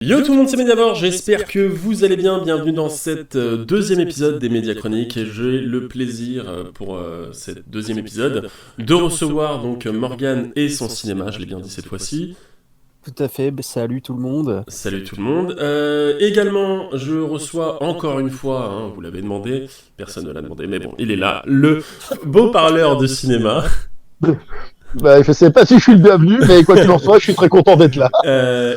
Yo tout le monde, c'est Mediabord, j'espère que vous allez bien, bienvenue dans cet deuxième épisode des Média Chroniques et j'ai le plaisir pour cet deuxième épisode de recevoir donc Morgane et son cinéma, je l'ai bien dit cette fois-ci. Tout à fait, salut tout le monde. Salut tout le monde. Également, je reçois encore une fois, hein, vous l'avez demandé, personne ne l'a demandé, mais bon, il est là, le beau parleur de cinéma. Bah, je sais pas si je suis le bienvenu, mais quoi qu'il en soit, je suis très content d'être là.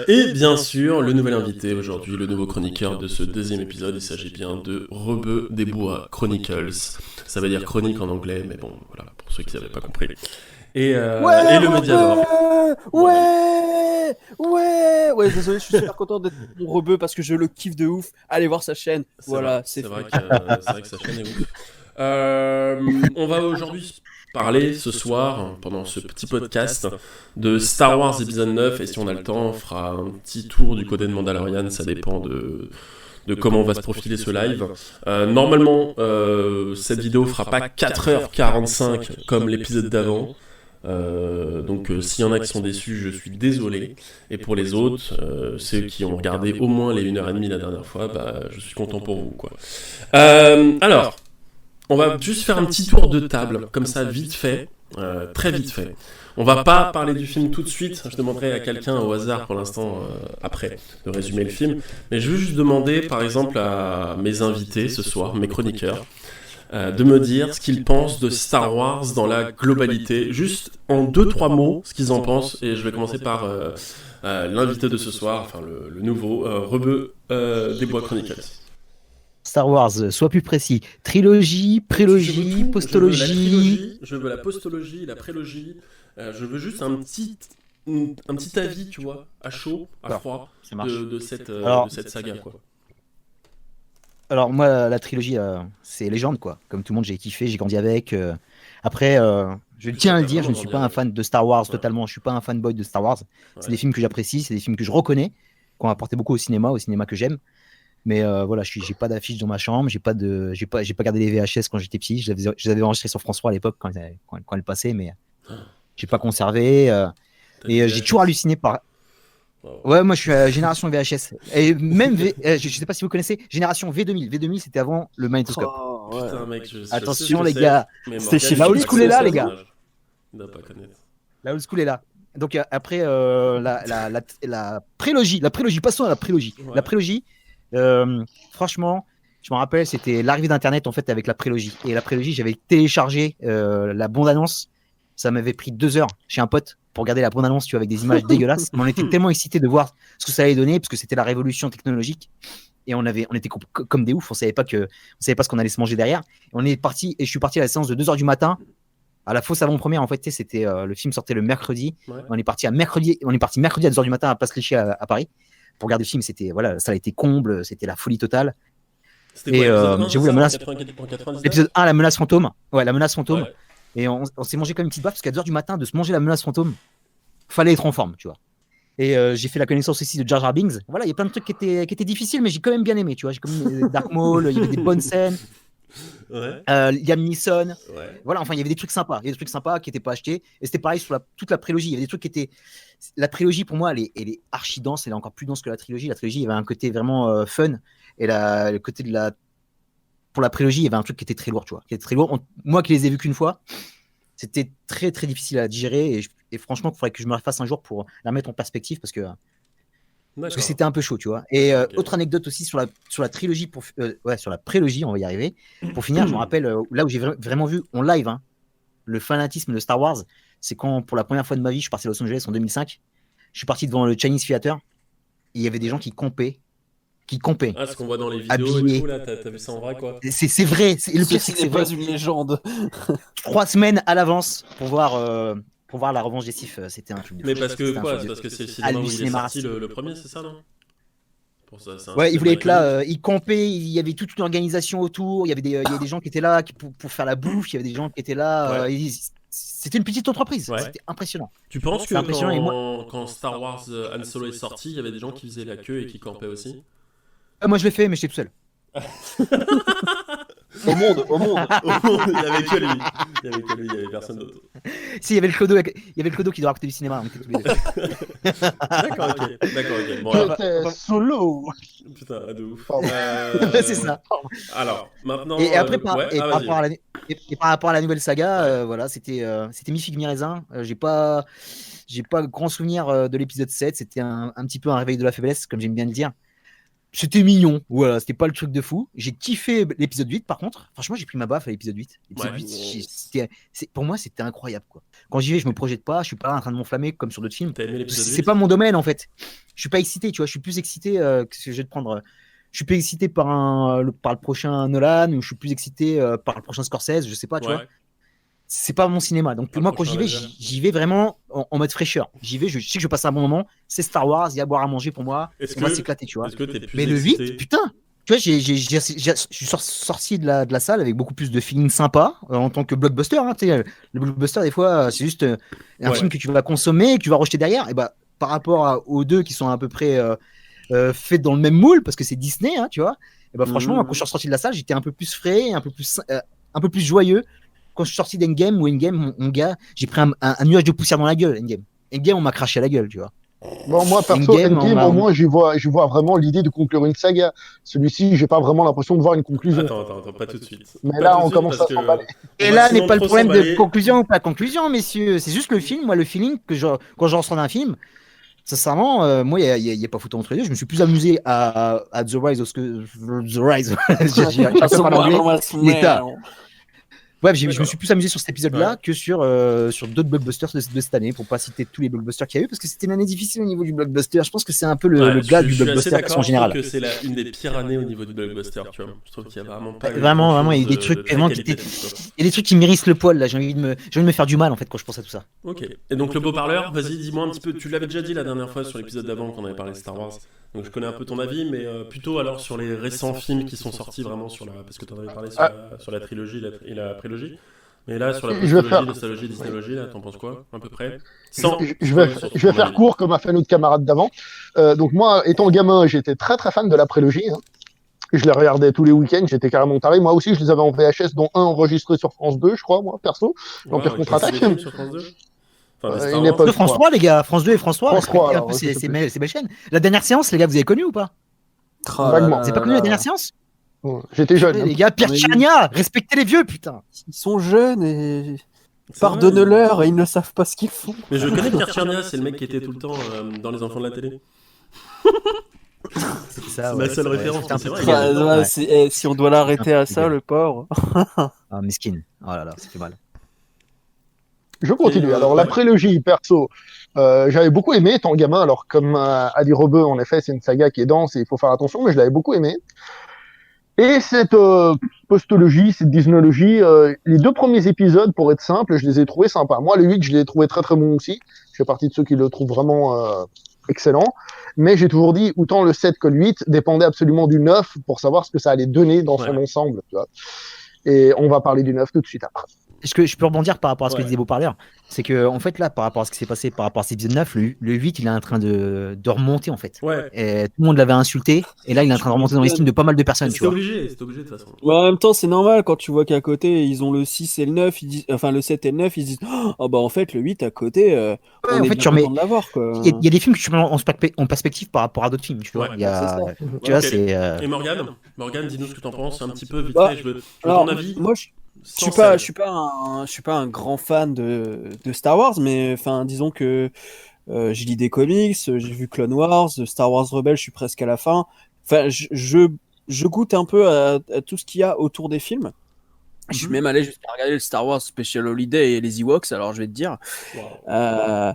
Et bien sûr, le nouvel invité aujourd'hui, le nouveau chroniqueur de ce deuxième épisode, il s'agit bien de Rebeu des Bois Chronicles. Ça veut dire chronique en anglais, mais bon, voilà, pour ceux qui n'avaient pas compris. Et le Mediabord. Ouais, désolé, je suis super content d'être mon rebeu parce que je le kiffe de ouf. Allez voir sa chaîne. Voilà, c'est vrai que sa chaîne est ouf. On va aujourd'hui parler ce soir, pendant ce petit podcast, de Star Wars épisode 9, et si on a le temps, on fera un petit tour du côté de Mandalorian, ça dépend de comment va se profiler ce live. Normalement, cette vidéo fera pas 4h45 comme l'épisode d'avant. Donc s'il y en a qui sont déçus, je suis désolé. Et pour les autres, ceux qui ont regardé au moins les 1h30 la dernière fois, bah, je suis content pour vous, quoi. Alors, on va juste faire un petit tour de table, comme ça, vite fait, très vite fait. On va pas parler du film tout de suite, je demanderai à quelqu'un au hasard pour l'instant, après, de résumer le film. Mais je veux juste demander, par exemple, à mes invités ce soir, mes chroniqueurs, de me dire ce qu'ils pensent de Star Wars dans la globalité, juste en 2-3 mots, ce qu'ils en pensent. Et je vais commencer par l'invité de ce soir, enfin le nouveau, Rebeu des Bois Chronicles. Star Wars, sois plus précis. Trilogie, prélogie, postologie. Je veux la postologie, la prélogie. Je veux juste un petit avis, tu vois, à chaud, à froid, de cette saga, quoi. Alors moi, la trilogie, c'est légende, quoi. Comme tout le monde, j'ai kiffé, j'ai grandi avec. Après, je tiens à le dire, je ne suis pas un fan de Star Wars totalement. Je suis pas un fanboy de Star Wars. C'est des films que j'apprécie, c'est des films que je reconnais, qui ont apporté beaucoup au cinéma que j'aime. Mais voilà, j'ai pas d'affiche dans ma chambre, j'ai pas gardé les VHS quand j'étais petit. Je les avais enregistrés sur France 3 à l'époque quand elle passait, mais j'ai pas conservé. Et j'ai toujours halluciné par. Ouais, moi je suis à génération VHS. Et même je sais pas si vous connaissez génération V2000. V2000 c'était avant le magnétoscope. Oh, ouais. Putain, mec, Attention les gars, c'était chez la old school est là, les gars. Il doit pas connaître. La old school est là. Donc après la prélogie, passons à la prélogie. Ouais. La prélogie, franchement, je me rappelle, c'était l'arrivée d'internet en fait avec la prélogie. Et la prélogie, j'avais téléchargé la bande-annonce. Ça m'avait pris 2 heures chez un pote pour regarder la bande-annonce, tu vois, avec des images dégueulasses. Mais on était tellement excités de voir ce que ça allait donner, parce que c'était la révolution technologique. Et on était comme des oufs, on savait pas ce qu'on allait se manger derrière. Et on est parti, et je suis parti à la séance de 2h du matin, à la fausse avant-première. En fait, c'était le film sortait le mercredi. Ouais. On est parti mercredi à 2h du matin à Place Clichy à Paris pour regarder le film. C'était voilà, ça a été comble, c'était la folie totale. C'était quoi, j'ai vu la menace. L'épisode 1, la menace fantôme. Ouais, la menace fantôme. Ouais. Et on s'est mangé comme une petite baffe parce qu'à 2h du matin, de se manger la menace fantôme, fallait être en forme, tu vois. Et j'ai fait la connaissance aussi de Jar Jar Binks. Voilà, il y a plein de trucs qui étaient difficiles, mais j'ai quand même bien aimé, tu vois. J'ai quand même Dark Maul, il y avait des bonnes scènes. Ouais. Liam Neeson. Ouais. Voilà, enfin, il y avait des trucs sympas. Il y avait des trucs sympas qui n'étaient pas achetés. Et c'était pareil sur toute la prélogie. Il y avait des trucs qui étaient. La prélogie, pour moi, elle est archi dense. Elle est encore plus dense que la trilogie. La trilogie, il y avait un côté vraiment fun. Et le côté de la. Pour la prélogie, il y avait un truc qui était très lourd, tu vois. Qui était très lourd. Moi qui les ai vus qu'une fois, c'était très très difficile à digérer. Et franchement, il faudrait que je me la fasse un jour pour la mettre en perspective parce que c'était un peu chaud, tu vois. Et okay. Autre anecdote aussi sur la trilogie, sur la prélogie, on va y arriver. Pour finir, je me rappelle, là où j'ai vraiment vu en live le fanatisme de Star Wars, c'est quand, pour la première fois de ma vie, je suis parti à Los Angeles en 2005. Je suis parti devant le Chinese Theater. Et il y avait des gens qui campaient. Ah, ce qu'on voit dans les vidéos habillés. Et tout, là, t'as vu ça en vrai, quoi. C'est vrai. Le pire, c'est que c'est pas une légende. 3 semaines à l'avance pour voir la revanche des Sith, c'était un truc de fou. Mais parce que quoi? Parce que c'est le cinéma où il est sorti le premier, c'est ça, non? Pour ça, ouais, il voulait être là, il campait, il y avait toute une organisation autour, il y avait des gens qui étaient là pour faire la bouffe, il y avait des gens qui étaient là, ouais. C'était une petite entreprise, ouais. C'était impressionnant. Tu penses que quand Star Wars Han Solo est sorti, il y avait des gens qui faisaient la queue et qui campaient aussi? Moi je l'ai fait, mais j'étais tout seul. Au monde. Au monde, il y avait que lui. Il y avait personne d'autre. Si, il y avait le Clodo qui doit raconter du cinéma. On était tous les deux. D'accord, ok. Bon, alors, J'étais solo. putain, de ouf. Pardon. C'est ça. Alors, maintenant. Et après, ouais, par vas-y. par rapport à la nouvelle saga, voilà, c'était mi-figue mi-raisin. J'ai pas grand souvenir de l'épisode 7. C'était un petit peu un réveil de la faiblesse, comme j'aime bien le dire. C'était mignon, voilà, c'était pas le truc de fou. J'ai kiffé l'épisode 8 par contre. Franchement, j'ai pris ma baffe à l'épisode 8. L'épisode Ouais. 8, pour moi, c'était incroyable quoi. Quand j'y vais, je me projette pas, je suis pas là en train de m'enflammer comme sur d'autres films. T'as aimé l'épisode 8 C'est pas mon domaine en fait. Je suis pas excité, tu vois, je suis plus excité que ce que je vais te prendre. Je suis plus excité par le prochain Nolan ou je suis plus excité par le prochain Scorsese, je sais pas, tu vois. C'est pas mon cinéma. Donc Le moi, quand prochain j'y vais, Avenger. j'y vais vraiment en mode fraîcheur. J'y vais, je sais que je passe un bon moment. C'est Star Wars, il y a à boire à manger pour moi. Est-ce On va que- s'éclater, tu vois. Est-ce que t'es plus Mais le excité 8, putain, tu vois, je suis sorti de la salle avec beaucoup plus de feeling sympa en tant que blockbuster. Hein, tu sais, le blockbuster, des fois, c'est juste un Ouais. film que tu vas consommer, que tu vas rejeter derrière. Et bah, par rapport aux deux qui sont à peu près faits dans le même moule, parce que c'est Disney, hein, tu vois. Et bah, franchement, quand je suis sorti de la salle, j'étais un peu plus frais, un peu plus joyeux. Quand je suis sorti d'Endgame, mon gars, j'ai pris un nuage de poussière dans la gueule. Endgame, on m'a craché à la gueule, tu vois. Bon, moi, perso, Endgame, Endgame, au moins, j'y vois vraiment l'idée de conclure une saga. Celui-ci, j'ai pas vraiment l'impression de voir une conclusion. Attends, pas tout de suite. Mais Pas là, tout de on suite, commence parce à que s'emballer. Et on là va sinon n'est pas le trop problème de s'emballer. conclusion ou pas conclusion, messieurs. C'est juste le film, moi, le feeling quand je ressens d'un film. Sincèrement, moi, il y a pas photo entre les deux. Je me suis plus amusé à The Rise The Rise. J'y arrive pas à parler anglais. L'État. Ouais, je me suis plus amusé sur cet épisode-là Ouais. que sur d'autres blockbusters de cette année, pour pas citer tous les blockbusters qu'il y a eu, parce que c'était une année difficile au niveau du blockbuster. Je pense que c'est un peu le gars du Je suis assez blockbuster d'accord, en je général. trouve que c'est une des pires années au niveau du blockbuster, tu vois. Je trouve qu'il y a vraiment pas eu Vraiment, grand-chose il y a eu des de trucs très vraiment qui étaient. qualitatif, quoi. Il y a des trucs qui mérissent le poil là. J'ai envie de me faire du mal en fait quand je pense à tout ça. Ok. Et donc le beau parleur, vas-y, dis-moi un petit peu. Tu l'avais déjà dit la dernière fois sur l'épisode d'avant qu'on avait parlé de Star Wars. Donc je connais un peu ton avis, mais plutôt alors sur les récents films qui sont sortis vraiment parce que tu en avais parlé sur la trilogie et la prélogie. Mais là, sur la Je vais postologie, faire- nostalgie, Disneylogie, là, t'en penses quoi, à peu près? Je vais faire court comme a fait notre camarade d'avant. Donc moi, étant gamin, j'étais très très fan de la prélogie. Hein. Je les regardais tous les week-ends, j'étais carrément taré. Moi aussi, je les avais en VHS, dont un enregistré sur France 2, je crois, moi, perso. L'Empire contre-attaque. Sur France 2. Enfin, mais Star une Wars. époque. De France 3, les gars. France 2 et France 3. France 3, respectez un alors, peu je sais ces plus. belles chaînes. La dernière séance, les gars, vous avez connu ou pas? Vaguement. Vous avez pas connu la dernière séance? J'étais jeune. Les gars, Pierre Mais- Tchernia, respectez les vieux, putain. Ils sont jeunes et C'est pardonne-leur et ils ne savent pas ce qu'ils font. Mais je connais Pierre Tchernia, c'est le mec qui était tout le temps dans Les Enfants de la télé. C'est C'est ma seule référence, C'était un c'est peu vrai. triste. Enfin, Ouais. si on doit l'arrêter à ça, Ouais. le pauvre. Ah, mesquine. Oh là là, ça fait mal. Je continue. Et, Alors, la ouais. prélogie, perso, j'avais beaucoup aimé, étant gamin. Alors, comme a dit Rebeu, en effet, c'est une saga qui est dense et il faut faire attention, mais je l'avais beaucoup aimé. Et cette postologie, cette disnologie, les deux premiers épisodes, pour être simple, je les ai trouvés sympas. Moi, le 8, je l'ai trouvé très très bon aussi. Je fais partie de ceux qui le trouvent vraiment excellent. Mais j'ai toujours dit, autant le 7 que le 8 dépendait absolument du 9 pour savoir ce que ça allait donner dans son ensemble. Tu vois. Et on va parler du 9 tout de suite après. Est-ce que je peux rebondir par rapport à ce que Ouais. disait Beau Parleur? C'est que, en fait, là, par rapport à ce qui s'est passé par rapport à cet épisode 9, le 8, il est en train de remonter, en fait. Ouais. Et tout le monde l'avait insulté, et là, il est en train de remonter dans l'estime de pas mal de personnes, tu C'était vois. obligé de toute façon. Ouais, en même temps, c'est normal quand tu vois qu'à côté, ils ont le 6 et le 9, ils disent, enfin le 7 et le 9, ils disent oh bah en fait, le 8 à côté, on en est fait, bien tu remets- content de l'avoir quoi. Il y a des films que tu mets en perspective par rapport à d'autres films, tu vois. Ouais, Il y a- c'est ça. tu vois, Ok. c'est. Et Morgane, dis-nous ce que t'en penses un petit peu vite Bah, fait. Je veux Alors, ton avis. moi, je sans suis pas, sel. je suis pas un grand fan de Star Wars, mais enfin, disons que j'ai lu des comics, j'ai vu Clone Wars, Star Wars Rebels, je suis presque à la fin. Enfin, je goûte un peu à tout ce qu'il y a autour des films. Je suis même allé jusqu'à regarder le Star Wars Special Holiday et les Ewoks, alors je vais te dire. Wow.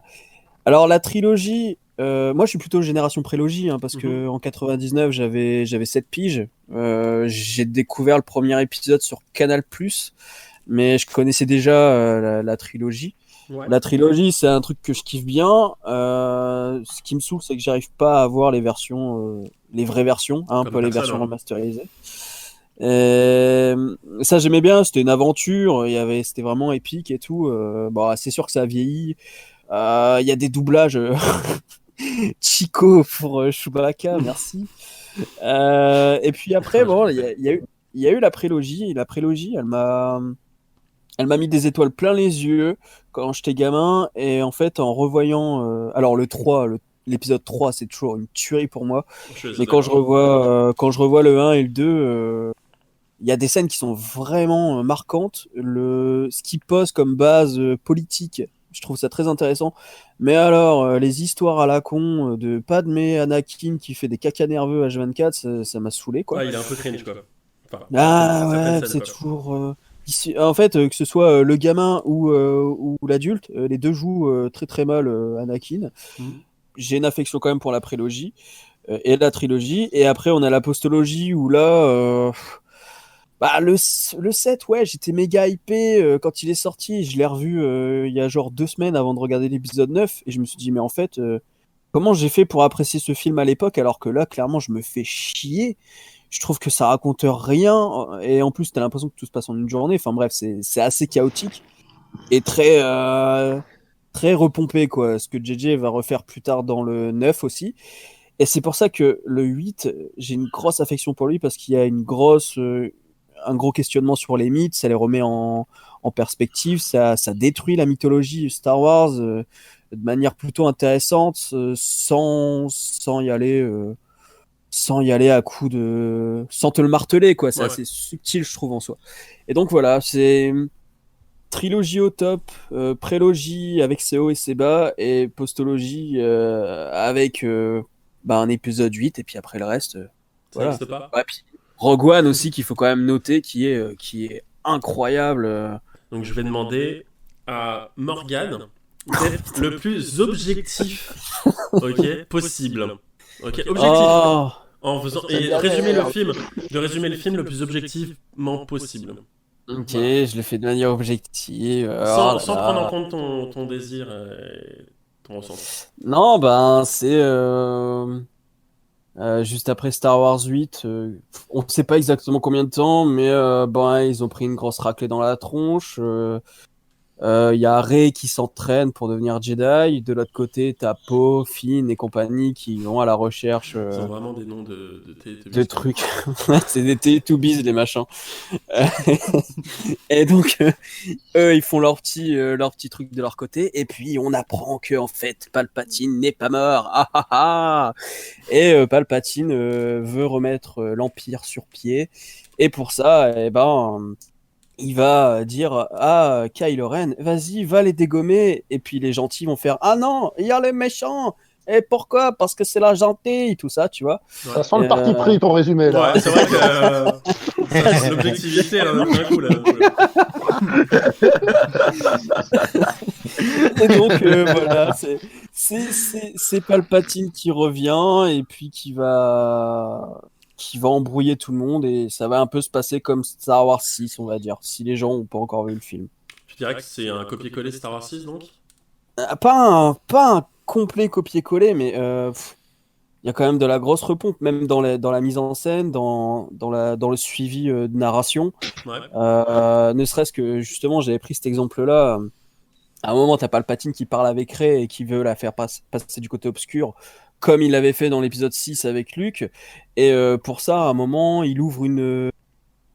Alors la trilogie, moi je suis plutôt génération prélogie, hein, parce que en 99 j'avais 7 piges. J'ai découvert le premier épisode sur Canal+, mais je connaissais déjà la trilogie. Ouais. La trilogie, c'est un truc que je kiffe bien. Ce qui me saoule, c'est que j'arrive pas à voir les versions, les vraies versions, hein, Comme pas les personne, versions hein. remasterisées. Ça j'aimais bien, c'était une aventure, c'était vraiment épique et tout. Bon, c'est sûr que ça a vieilli. Il y a des doublages. Chico pour Chewbacca, merci. Et puis après, bon, il il y a eu la prélogie. Et la prélogie, elle m'a mis des étoiles plein les yeux quand j'étais gamin. Et en fait, en revoyant. Alors, l'épisode 3, c'est toujours une tuerie pour moi. Mais quand je revois le 1 et le 2, il y a des scènes qui sont vraiment marquantes. Ce qui pose comme base politique, je trouve ça très intéressant. Mais alors, les histoires à la con de Padmé, Anakin qui fait des caca nerveux H24, ça m'a saoulé, quoi. Ouais, il est un peu cringe, quoi. Enfin, Ah ouais, scène, c'est quoi. toujours. En fait, que ce soit le gamin ou l'adulte, les deux jouent très très mal Anakin. Mhm. J'ai une affection quand même pour la prélogie et la trilogie. Et après, on a la postologie où là. Bah, le 7, ouais, j'étais méga hypé quand il est sorti. Je l'ai revu il y a genre 2 semaines avant de regarder l'épisode 9. Et je me suis dit, mais en fait, comment j'ai fait pour apprécier ce film à l'époque alors que là, clairement, je me fais chier. Je trouve que ça raconte rien. Et en plus, t'as l'impression que tout se passe en une journée. Enfin bref, c'est assez chaotique et très repompé, quoi. Ce que JJ va refaire plus tard dans le 9 aussi. Et c'est pour ça que le 8, j'ai une grosse affection pour lui parce qu'il y a un gros questionnement sur les mythes, ça les remet en perspective, ça détruit la mythologie Star Wars de manière plutôt intéressante, sans y aller à coup de, sans te le marteler, quoi. C'est assez subtil, je trouve, en soi. Et donc voilà, c'est trilogie au top, prélogie avec ses hauts et ses bas, et postologie avec un épisode 8, et puis après le reste, voilà. Pas. Ouais, puis Rogue One aussi, qu'il faut quand même noter, qui est incroyable. Donc je vais demander à Morgane d'être le plus objectif possible. Ok, objectif. Oh, En faisant et de résumer le film le plus objectivement possible. ok, je le fais de manière objective. Sans prendre en compte ton désir et ton ressenti. Non, ben c'est juste après Star Wars 8, on ne sait pas exactement combien de temps, mais ils ont pris une grosse raclée dans la tronche. Il y a Rey qui s'entraîne pour devenir Jedi. De l'autre côté, t'as Poe, Finn et compagnie qui vont à la recherche Ils ont vraiment des noms de de trucs. C'est des Teletubbies, les machins. Et donc, eux, ils font leur petit truc de leur côté. Et puis, on apprend que en fait, Palpatine n'est pas mort. Ah, ah, ah. Et Palpatine veut remettre l'Empire sur pied. Et pour ça, il va dire à Kylo Ren, vas-y, va les dégommer. Et puis les gentils vont faire, ah non, il y a les méchants. Et pourquoi? Parce que c'est la gentille, tout ça, tu vois. Ouais. Ça sent le parti pris, ton résumé, là. Ouais, c'est vrai que l'objectivité, elle en a pris un coup, là. Et donc, voilà, c'est Palpatine qui revient et puis qui va embrouiller tout le monde et ça va un peu se passer comme Star Wars 6, on va dire, si les gens n'ont pas encore vu le film. Tu dirais que c'est un copier-coller Star Wars 6, donc? Pas un complet copier-coller, mais il y a quand même de la grosse repompe, même dans la mise en scène, dans le suivi de narration. Ouais. Ne serait-ce que, justement, j'avais pris cet exemple-là. À un moment, t'as Palpatine qui parle avec Rey et qui veut la faire passer du côté obscur, comme il l'avait fait dans l'épisode 6 avec Luke. Et pour ça, à un moment, il ouvre une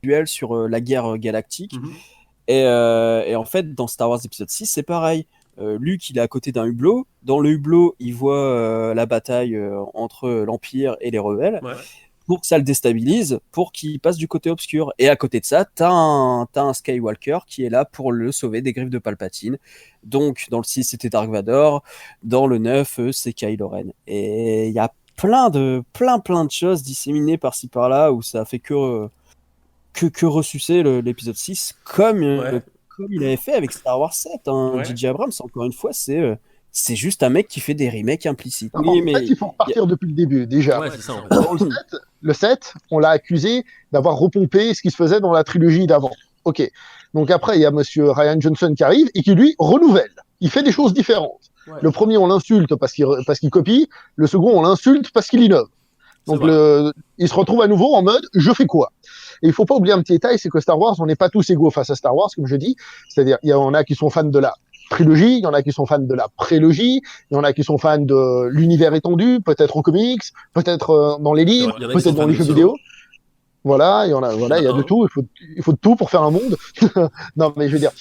duel sur la guerre galactique. Mm-hmm. Et en fait, dans Star Wars épisode 6, c'est pareil. Luke, il est à côté d'un hublot. Dans le hublot, il voit la bataille entre l'Empire et les rebelles. Ouais. Pour que ça le déstabilise, pour qu'il passe du côté obscur. Et à côté de ça, t'as un Skywalker qui est là pour le sauver des griffes de Palpatine. Donc, dans le 6, c'était Dark Vador. Dans le 9, c'est Kylo Ren. Et il y a plein de choses disséminées par-ci par-là où ça a fait que ressucer l'épisode 6 comme il avait fait avec Star Wars 7. Ouais. J.J. Abrams, encore une fois, c'est juste un mec qui fait des remakes implicites. En fait, il faut repartir depuis le début, déjà. Ouais, c'est ça, en fait. Dans le 7, on l'a accusé d'avoir repompé ce qui se faisait dans la trilogie d'avant. Ok. Donc après, il y a monsieur Ryan Johnson qui arrive et qui, lui, renouvelle. Il fait des choses différentes. Ouais. Le premier, on l'insulte parce qu'il copie. Le second, on l'insulte parce qu'il innove. Donc il se retrouve à nouveau en mode, je fais quoi? Et il faut pas oublier un petit détail, c'est que Star Wars, on n'est pas tous égaux face à Star Wars, comme je dis. C'est-à-dire, il y en a qui sont fans de la trilogie, il y en a qui sont fans de la prélogie, il y en a qui sont fans de l'univers étendu, peut-être aux comics, peut-être dans les livres, peut-être dans les jeux vidéo. Voilà, il y a de tout. Il faut de tout pour faire un monde. Non, mais je veux dire,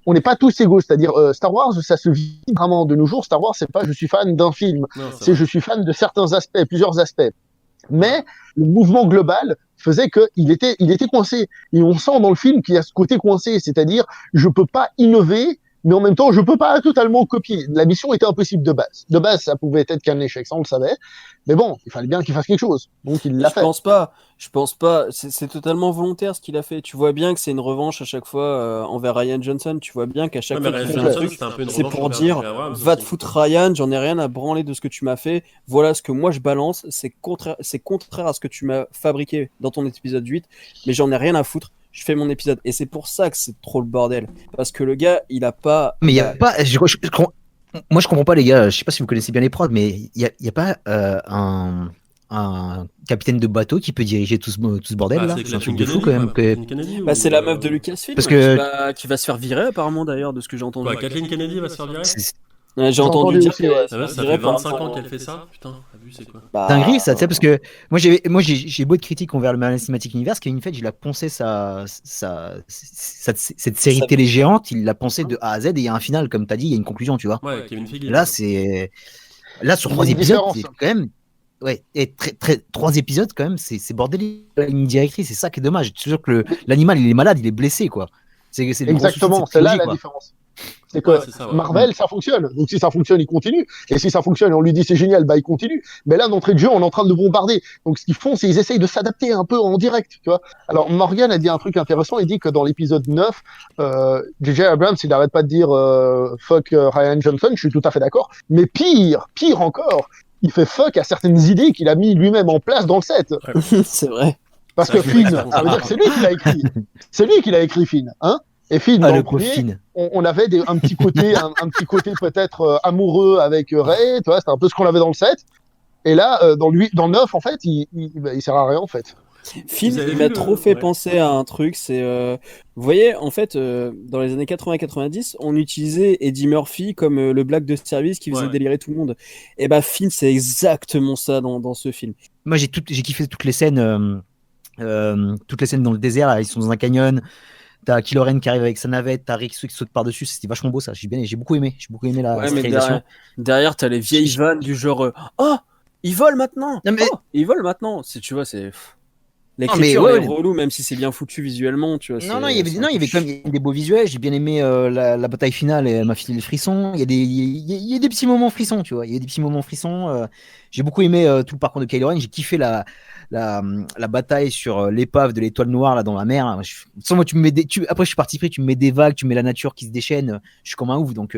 on n'est pas tous égaux. C'est-à-dire, Star Wars, ça se vit vraiment de nos jours. Star Wars, c'est pas je suis fan d'un film. Non, c'est C'est vrai. je suis fan de certains aspects, plusieurs aspects. Mais le mouvement global faisait il était coincé. Et on sent dans le film qu'il y a ce côté coincé, c'est-à-dire je peux pas innover, mais en même temps je peux pas totalement copier. La mission était impossible de base. De base, ça pouvait être qu'un échec, ça on le savait. Mais bon, il fallait bien qu'il fasse quelque chose. Donc il l'a Je fait. pense pas. Je pense pas. C'est totalement volontaire ce qu'il a fait. Tu vois bien que c'est une revanche à chaque fois envers Ryan Johnson. Tu vois bien qu'à chaque Ouais, mais fois qu'il Ryan fait un Johnson, truc, c'était un peu une c'est revanche pour envers dire J.J. Abrams va te aussi. foutre Ryan, j'en ai rien à branler de ce que tu m'as fait. Voilà ce que moi je balance. C'est contraire à ce que tu m'as fabriqué dans ton épisode 8. Mais j'en ai rien à foutre. Je fais mon épisode. Et c'est pour ça que c'est trop le bordel. Parce que le gars, il a pas. Mais il y a pas. Moi, je comprends pas, les gars. Je sais pas si vous connaissez bien les prods, mais il y a pas un capitaine de bateau qui peut diriger tout ce bordel Bah, là. c'est C'est un Kathleen truc de fou Kennedy, quand même. quoi. Que... Kathleen Kennedy Bah, ou, c'est la meuf de Lucasfilm Parce que- qui va se faire virer apparemment d'ailleurs de ce que j'ai entendu. Quoi, Kathleen Kennedy va se faire virer? c'est- Ouais, j'ai entendu entendu dire aussi, qu'elle ouais. se Ah ouais, fait ça virer fait par 25 rapport ans à- qu'elle fait ça? Putain, abus, c'est quoi? Bah, Dinguerie, ça, tu sais, parce que moi, j'ai beau de critiques envers le Marvel Cinematic Universe, Kevin Feige, il a poncé cette série Ça- télé géante, il l'a poncé de A à Z, et il y a un final, comme tu as dit, il y a une conclusion, tu vois. Ouais, Kevin Feige. Là, là, sur Il y a 3 une épisodes, différence. c'est quand même. Ouais, et 3 épisodes, quand même, c'est bordélique, la ligne directrice, c'est ça qui est dommage. C'est sûr que l'animal, il est malade, il est blessé, quoi. C'est le gros souci de Exactement, cette c'est là trilogie, la quoi. différence. C'est que Ouais, c'est ça, ouais. Marvel, ça fonctionne. Donc si ça fonctionne, il continue. Et si ça fonctionne et on lui dit c'est génial, bah il continue. Mais là, d'entrée de jeu, on est en train de le bombarder. Donc ce qu'ils font, c'est qu'ils essayent de s'adapter un peu en direct, tu vois. Alors Morgan a dit un truc intéressant. Il dit que dans l'épisode 9, J.J. Abrams, il n'arrête pas de dire fuck Ryan Johnson. Je suis tout à fait d'accord. Mais pire encore, il fait fuck à certaines idées qu'il a mis lui-même en place dans le set. c'est vrai. Parce C'est que vrai que- Finn, ça veut dire que c'est lui qui l'a écrit. C'est lui qui l'a écrit, Finn, hein. Et Finn, Ah, dans le le pauvre premier, Finn. on avait un petit côté, un petit côté peut-être amoureux avec Rey, tu vois, c'était un peu ce qu'on avait dans le 7. Et là, dans le 9, en fait, il sert à rien, en fait. Finn, Vous avez il vu m'a le- trop fait ouais. penser à un truc. C'est, vous voyez, en fait, dans les années 80-90, on utilisait Eddie Murphy comme le black de service qui faisait Ouais. délirer tout le monde. Et bah, Finn, c'est exactement ça dans ce film. Moi, j'ai kiffé toutes les scènes dans le désert. Là, ils sont dans un canyon. T'as Kylo Ren qui arrive avec sa navette. T'as Rick qui saute par-dessus. C'était vachement beau, ça. J'ai beaucoup aimé. J'ai beaucoup aimé la Ouais, mais réalisation. derrière, t'as les vieilles vannes du genre oh, ils volent maintenant. Non, mais- Oh, ils volent maintenant. Tu vois, c'est mais l'écriture ouais, est relou, même si c'est bien foutu visuellement. Tu vois, Non, il y avait quand même des beaux visuels. J'ai bien aimé la bataille finale et elle m'a filé les frissons. Il y a des petits moments frissons, tu vois. Il y a des petits moments frissons. J'ai beaucoup aimé tout le parcours de Kylo Ren. J'ai kiffé la bataille sur l'épave de l'étoile noire là dans la mer. Sans moi, après, je suis parti pris. Tu me mets des vagues, tu mets la nature qui se déchaîne. Je suis comme un ouf. Donc,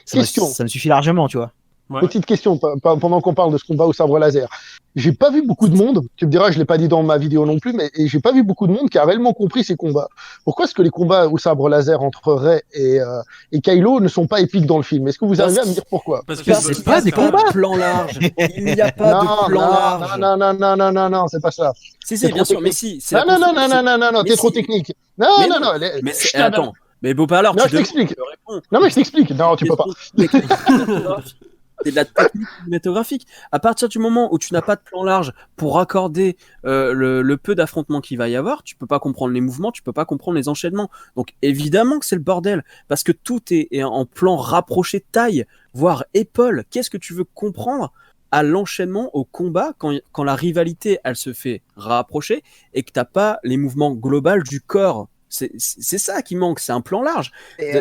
Question. ça me suffit largement, tu vois. Ouais. Petite question, pendant qu'on parle de ce combat au sabre laser. J'ai pas vu beaucoup de monde, tu me diras, je l'ai pas dit dans ma vidéo non plus, mais j'ai pas vu beaucoup de monde qui a réellement compris ces combats. Pourquoi est-ce que les combats au sabre laser entre Rey et Kylo ne sont pas épiques dans le film? Est-ce que vous arrivez à me dire pourquoi? Parce c'est pas des pas combats. de plan large. Il n'y a pas de plan large. Non, c'est pas ça. Si, C'est si, bien trop sûr, mais technique. si. c'est Non, la non, construction. Mais t'es trop si. technique. Non, Mais non, non. non. Mais Chut, attends. Mais beau pas alors, Non, tu je t'explique. me réponds. Non, mais je t'explique. Non, tu peux pas. C'est de la technique cinématographique. À partir du moment où tu n'as pas de plan large pour accorder le peu d'affrontements qu'il va y avoir, tu peux pas comprendre les mouvements, tu peux pas comprendre les enchaînements. Donc évidemment que c'est le bordel, parce que tout est en plan rapproché de taille, voire épaule. Qu'est-ce que tu veux comprendre à l'enchaînement, au combat, quand la rivalité, elle se fait rapprocher et que t'as pas les mouvements globaux du corps? C'est ça qui manque, c'est un plan large. Et,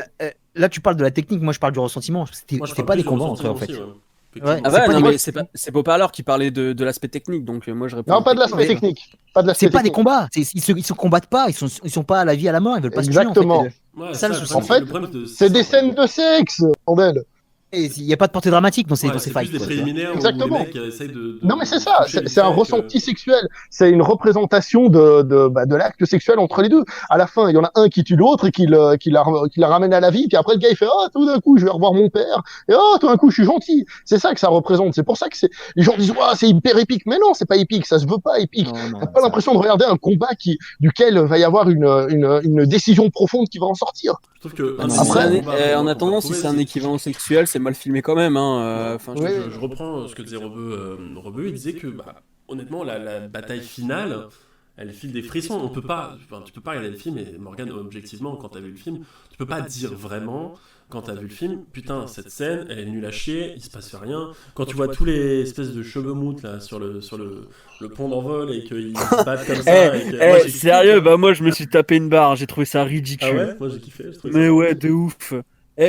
là, tu parles de la technique. Moi, je parle du ressentiment. C'était Moi, je pas parle des plus du combats entre eux, en fait. ressentiment aussi, Ouais. Ah C'est ouais, pas non, des- mais c'est Beau Parleur qui parlait de l'aspect technique, donc moi je réponds. Non, pas de l'aspect technique. Pas de l'aspect C'est pas des technique. combats. Ils se combattent pas. Ils sont pas à la vie à la mort. Ils veulent pas se tuer. Exactement. En fait. Ouais, Ça, le le souci. problème, En fait, le problème de- C'est des ça, ouais. scènes de sexe, bordel. Et il y a pas de portée dramatique dans ces Ouais, c'est plus fights. des quoi, tu vois. préliminaires où les Exactement. mecs essayent de Non, mais c'est ça, toucher c'est un vite fait, ressenti sexuel, c'est une représentation de l'acte sexuel entre les deux. À la fin, il y en a un qui tue l'autre et qui la ramène à la vie, puis après le gars il fait oh tout d'un coup je vais revoir mon père et oh tout d'un coup je suis gentil. C'est ça que ça représente. C'est pour ça que les gens disent ouais c'est hyper épique, mais non c'est pas épique, ça se veut pas épique. Non, T'as pas l'impression de regarder un combat duquel va y avoir une décision profonde qui va en sortir. Je trouve que Après, en attendant, si c'est un équivalent sexuel, c'est mal filmé quand même. Enfin, Oui. je reprends ce que disait Rebeu. Rebeu, il disait que, honnêtement, la bataille finale, elle file des frissons. On peut pas, enfin, tu peux pas regarder le film, et Morgane, objectivement, quand t'as vu le film, tu peux pas dire vraiment, quand t'as vu le film, putain, cette scène, elle est nulle à chier, il se passe rien. Quand tu vois tous les espèces de cheveux moutes là sur le pont d'envol et qu'ils se battent comme ça. Et que, moi, j'ai sérieux, kiffé, bah moi je me suis tapé une barre, j'ai trouvé ça ridicule. Ah ouais, moi j'ai kiffé. Je trouvais Mais ça ouais, de ouf.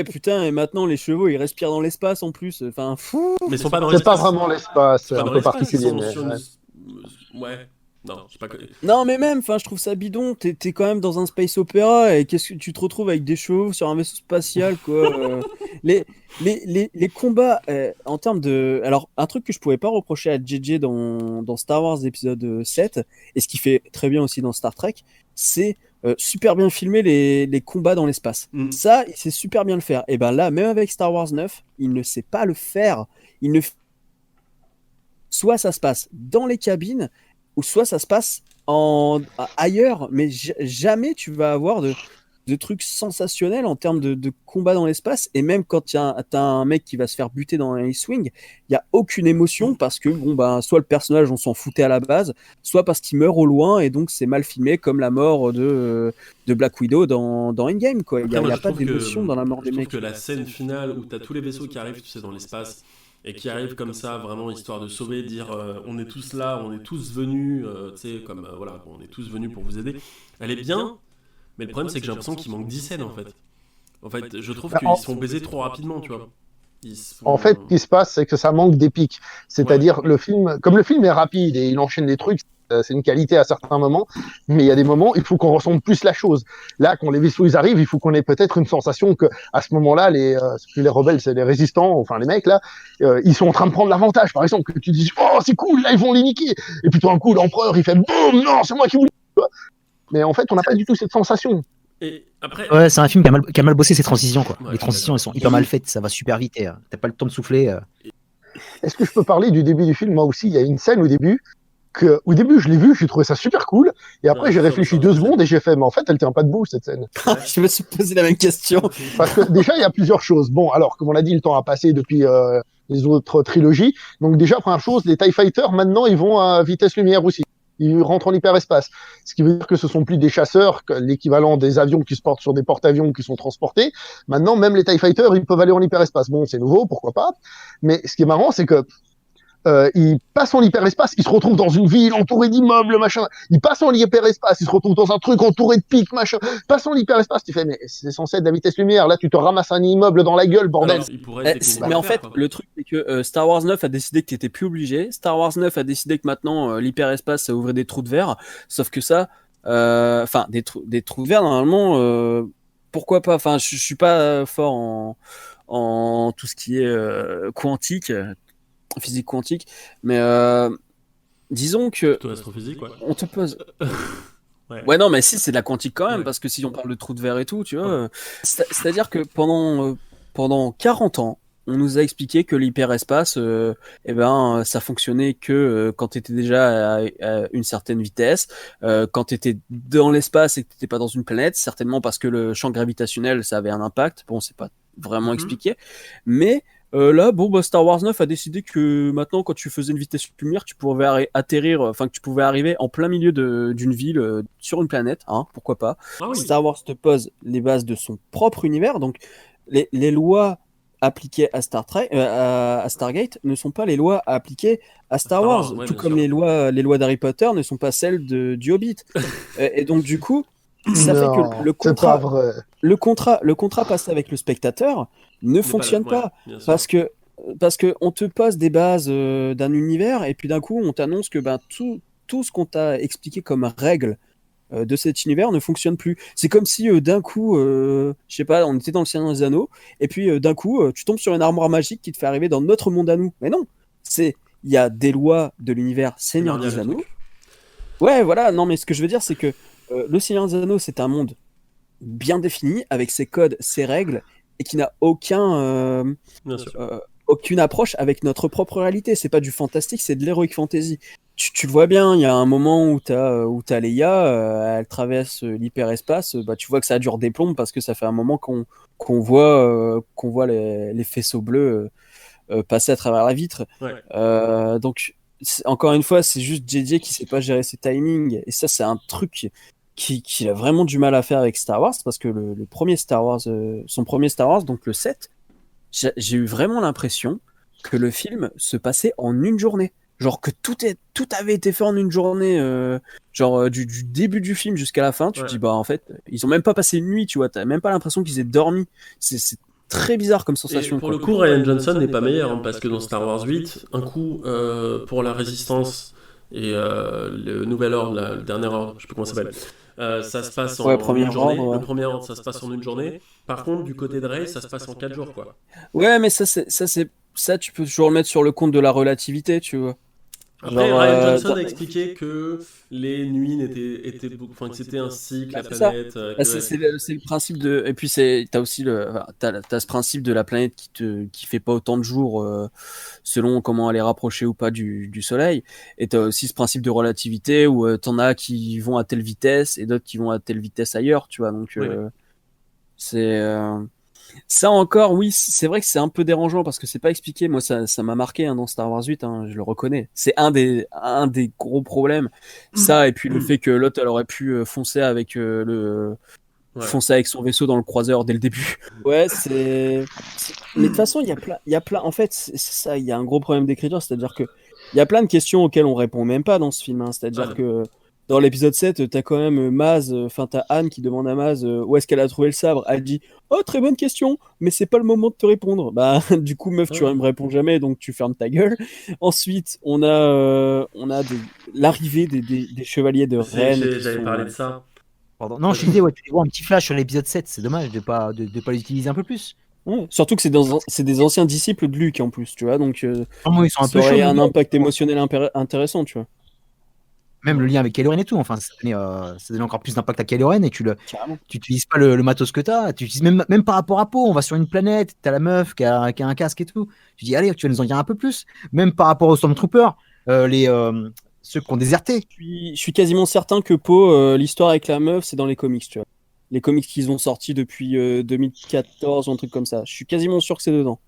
Putain, et maintenant les chevaux ils respirent dans l'espace en plus. Enfin, fou. Mais ils sont pas dans C'est pas l'espace. vraiment l'espace, C'est pas un dans peu l'espace, ils particulier. sont Mais, sur ouais. Ouais. Non, je sais pas. Non, mais même, enfin, je trouve ça bidon. T'es quand même dans un space opéra et qu'est-ce que tu te retrouves avec des chevaux sur un vaisseau spatial, quoi. Les, les combats en termes de. Alors, un truc que je pouvais pas reprocher à JJ dans Star Wars épisode 7, et ce qui fait très bien aussi dans Star Trek, c'est super bien filmer les combats dans l'espace. Ça, il sait super bien le faire. Et ben là, même avec Star Wars 9, il ne sait pas le faire. Il ne Soit ça se passe dans les cabines, ou soit ça se passe ailleurs, mais jamais tu vas avoir de trucs sensationnels en termes de combat dans l'espace. Et même quand t'as un mec qui va se faire buter dans un X-Wing, il n'y a aucune émotion parce que bon, ben, soit le personnage on s'en foutait à la base, soit parce qu'il meurt au loin et donc c'est mal filmé, comme la mort de Black Widow dans Endgame, quoi. Il n'y a pas d'émotion dans la mort des mecs. Je trouve que la scène finale où t'as tous les vaisseaux qui arrivent, tu sais, dans l'espace, et qui arrivent comme ça, vraiment histoire de sauver, dire on est tous là, on est tous venus, tu sais, comme voilà, on est tous venus pour vous aider. Elle est bien, mais le problème c'est que j'ai l'impression qu'il manque 10 scènes en fait. En fait, je trouve qu'ils se font baiser trop rapidement, tu vois. En fait, ce qui se passe, c'est que ça manque d'épique. C'est-à-dire, le film, comme le film est rapide et il enchaîne des trucs, c'est une qualité à certains moments, mais il y a des moments, il faut qu'on ressente plus la chose. Là, quand les vaisseaux ils arrivent, il faut qu'on ait peut-être une sensation que, à ce moment-là, c'est plus les rebelles, c'est les résistants, enfin les mecs là, ils sont en train de prendre l'avantage. Par exemple, que tu dis, oh c'est cool, là ils vont les niquer, et puis tout d'un coup, l'empereur il fait, boum, non, c'est moi qui voulais. Mais en fait, on n'a pas du tout cette sensation. Et après... Ouais, c'est un film qui a mal bossé ses transitions, quoi. Les transitions, elles sont hyper mal faites, ça va super vite et t'as pas le temps de souffler. Est-ce que je peux parler du début du film? Moi aussi, il y a une scène au début au début, je l'ai vu, j'ai trouvé ça super cool, et après, j'ai réfléchi 2 secondes et j'ai fait, mais en fait, elle tient pas debout, cette scène. Je me suis posé la même question. Parce que déjà, il y a plusieurs choses. Bon, alors, comme on l'a dit, le temps a passé depuis les autres trilogies. Donc déjà, première chose, les TIE Fighters, maintenant, ils vont à vitesse lumière aussi. Ils rentrent en hyperespace. Ce qui veut dire que ce sont plus des chasseurs, l'équivalent des avions qui se portent sur des porte-avions qui sont transportés. Maintenant, même les TIE Fighters, ils peuvent aller en hyperespace. Bon, c'est nouveau, pourquoi pas. Mais ce qui est marrant, c'est que il passe en hyperespace, il se retrouve dans une ville entourée d'immeubles, machin. Il passe en hyperespace, il se retrouve dans un truc entouré de pics, machin. Passe en hyperespace, tu fais, mais c'est censé être de la vitesse lumière. Là, tu te ramasses un immeuble dans la gueule, bordel. Alors, mais en fait, le truc, c'est que Star Wars 9 a décidé que t'étais plus obligé. Star Wars 9 a décidé que maintenant, l'hyperespace, ça ouvrait des trous de verre. Sauf que ça, enfin, des trous de verre, normalement, pourquoi pas? Enfin, je suis pas fort en tout ce qui est quantique. Physique quantique, mais disons que on te pose. Ouais, non, mais si, c'est de la quantique quand même, parce que si on parle de trous de verre et tout, tu vois, c'est-à-dire que pendant 40 ans, on nous a expliqué que l'hyperespace, ça fonctionnait que quand tu étais déjà à une certaine vitesse, quand tu étais dans l'espace et que tu n'étais pas dans une planète, certainement parce que le champ gravitationnel, ça avait un impact. Bon, c'est pas vraiment expliqué, mais là, Star Wars 9 a décidé que maintenant, quand tu faisais une vitesse lumière, tu pouvais atterrir, enfin que tu pouvais arriver en plein milieu d'une ville, sur une planète, hein, pourquoi pas. Ah oui. Star Wars te pose les bases de son propre univers, donc les lois appliquées à Star Trek, à Stargate, ne sont pas les lois appliquées à Star Wars, tout comme les lois d'Harry Potter ne sont pas celles du Hobbit. Et donc du coup, ça fait que le contrat passé avec le spectateur ne fonctionne pas, parce que on te pose des bases d'un univers et puis d'un coup on t'annonce que tout ce qu'on t'a expliqué comme règle de cet univers ne fonctionne plus. C'est comme si d'un coup, je sais pas, on était dans le Seigneur des Anneaux et puis d'un coup tu tombes sur une armoire magique qui te fait arriver dans notre monde à nous. Mais non, il y a des lois de l'univers Seigneur des Anneaux. Ouais, voilà. Non, mais ce que je veux dire, c'est que le Seigneur des Anneaux, c'est un monde bien défini avec ses codes, ses règles, et qui n'a aucune approche avec notre propre réalité. C'est pas du fantastique, c'est de l'heroic fantasy. Tu le vois bien, il y a un moment où t'as Leia, elle traverse l'hyperespace, tu vois que ça dure des plombes parce que ça fait un moment qu'on voit les faisceaux bleus passer à travers la vitre. Ouais. Donc encore une fois, c'est juste JJ qui sait pas gérer ses timings. Et ça, c'est un truc qu'il a vraiment du mal à faire avec Star Wars, parce que le premier Star Wars, son premier Star Wars, donc le 7, j'ai eu vraiment l'impression que le film se passait en une journée. Genre que tout avait été fait en une journée, du début du film jusqu'à la fin. Tu te dis, bah en fait, ils ont même pas passé une nuit, tu vois. T'as même pas l'impression qu'ils aient dormi. C'est très bizarre comme sensation. Et pour le coup, Ryan Johnson n'est pas meilleur, hein, parce que dans Star Wars 8, un coup pour la Résistance et le Nouvel Ordre, le dernier ordre, je sais plus comment ça s'appelle, ça se passe en une journée. Ordre, ouais. Le premier ordre, ça se passe en une journée. Par contre, du côté de Rey, ça se passe en 4 jours, quoi. Ouais, mais ça, tu peux toujours le mettre sur le compte de la relativité, tu vois. Après, Genre, Ryan Johnson a expliqué que les nuits enfin, que c'était un cycle, la c'est ça. planète. C'est le principe de. Et puis, t'as aussi t'as ce principe de la planète qui fait pas autant de jours selon comment elle est rapprochée ou pas du Soleil. Et t'as aussi ce principe de relativité où t'en as qui vont à telle vitesse et d'autres qui vont à telle vitesse ailleurs, tu vois. Donc, Oui. c'est. Ça encore, oui, c'est vrai que c'est un peu dérangeant parce que c'est pas expliqué. Moi, ça m'a marqué dans Star Wars 8, je le reconnais. C'est un des gros problèmes. Ça, et puis le fait que l'autre, elle aurait pu foncer avec foncer avec son vaisseau dans le croiseur dès le début. Ouais, mais de toute façon, il y a plein. En fait, c'est ça, il y a un gros problème d'écriture, c'est-à-dire que il y a plein de questions auxquelles on répond même pas dans ce film. C'est-à-dire que dans l'épisode 7, t'as quand même Maz, t'as Anne qui demande à Maz où est-ce qu'elle a trouvé le sabre. Elle dit oh, très bonne question, mais c'est pas le moment de te répondre. Bah, du coup, meuf, tu me réponds jamais, donc tu fermes ta gueule. Ensuite, on a l'arrivée des chevaliers de Rennes. J'avais parlé de ça. Pardon. Non, je disais, ouais, tu les vois un petit flash sur l'épisode 7, c'est dommage de pas les utiliser un peu plus. Ouais, surtout que c'est des anciens disciples de Luke en plus, tu vois, donc Ils sont un ça peu aurait chauds, un impact émotionnel intéressant, tu vois. même le lien avec Kylo Ren et tout, enfin, ça donne encore plus d'impact à Kylo Ren et tu utilises pas le matos que t'as, tu utilises même par rapport à Poe, on va sur une planète, t'as la meuf qui a un casque et tout, tu dis allez, tu vas nous en dire un peu plus, même par rapport aux Stormtroopers, ceux qui ont déserté. Je suis quasiment certain que Poe, l'histoire avec la meuf, c'est dans les comics, tu vois. Les comics qu'ils ont sortis depuis 2014 ou un truc comme ça. Je suis quasiment sûr que c'est dedans.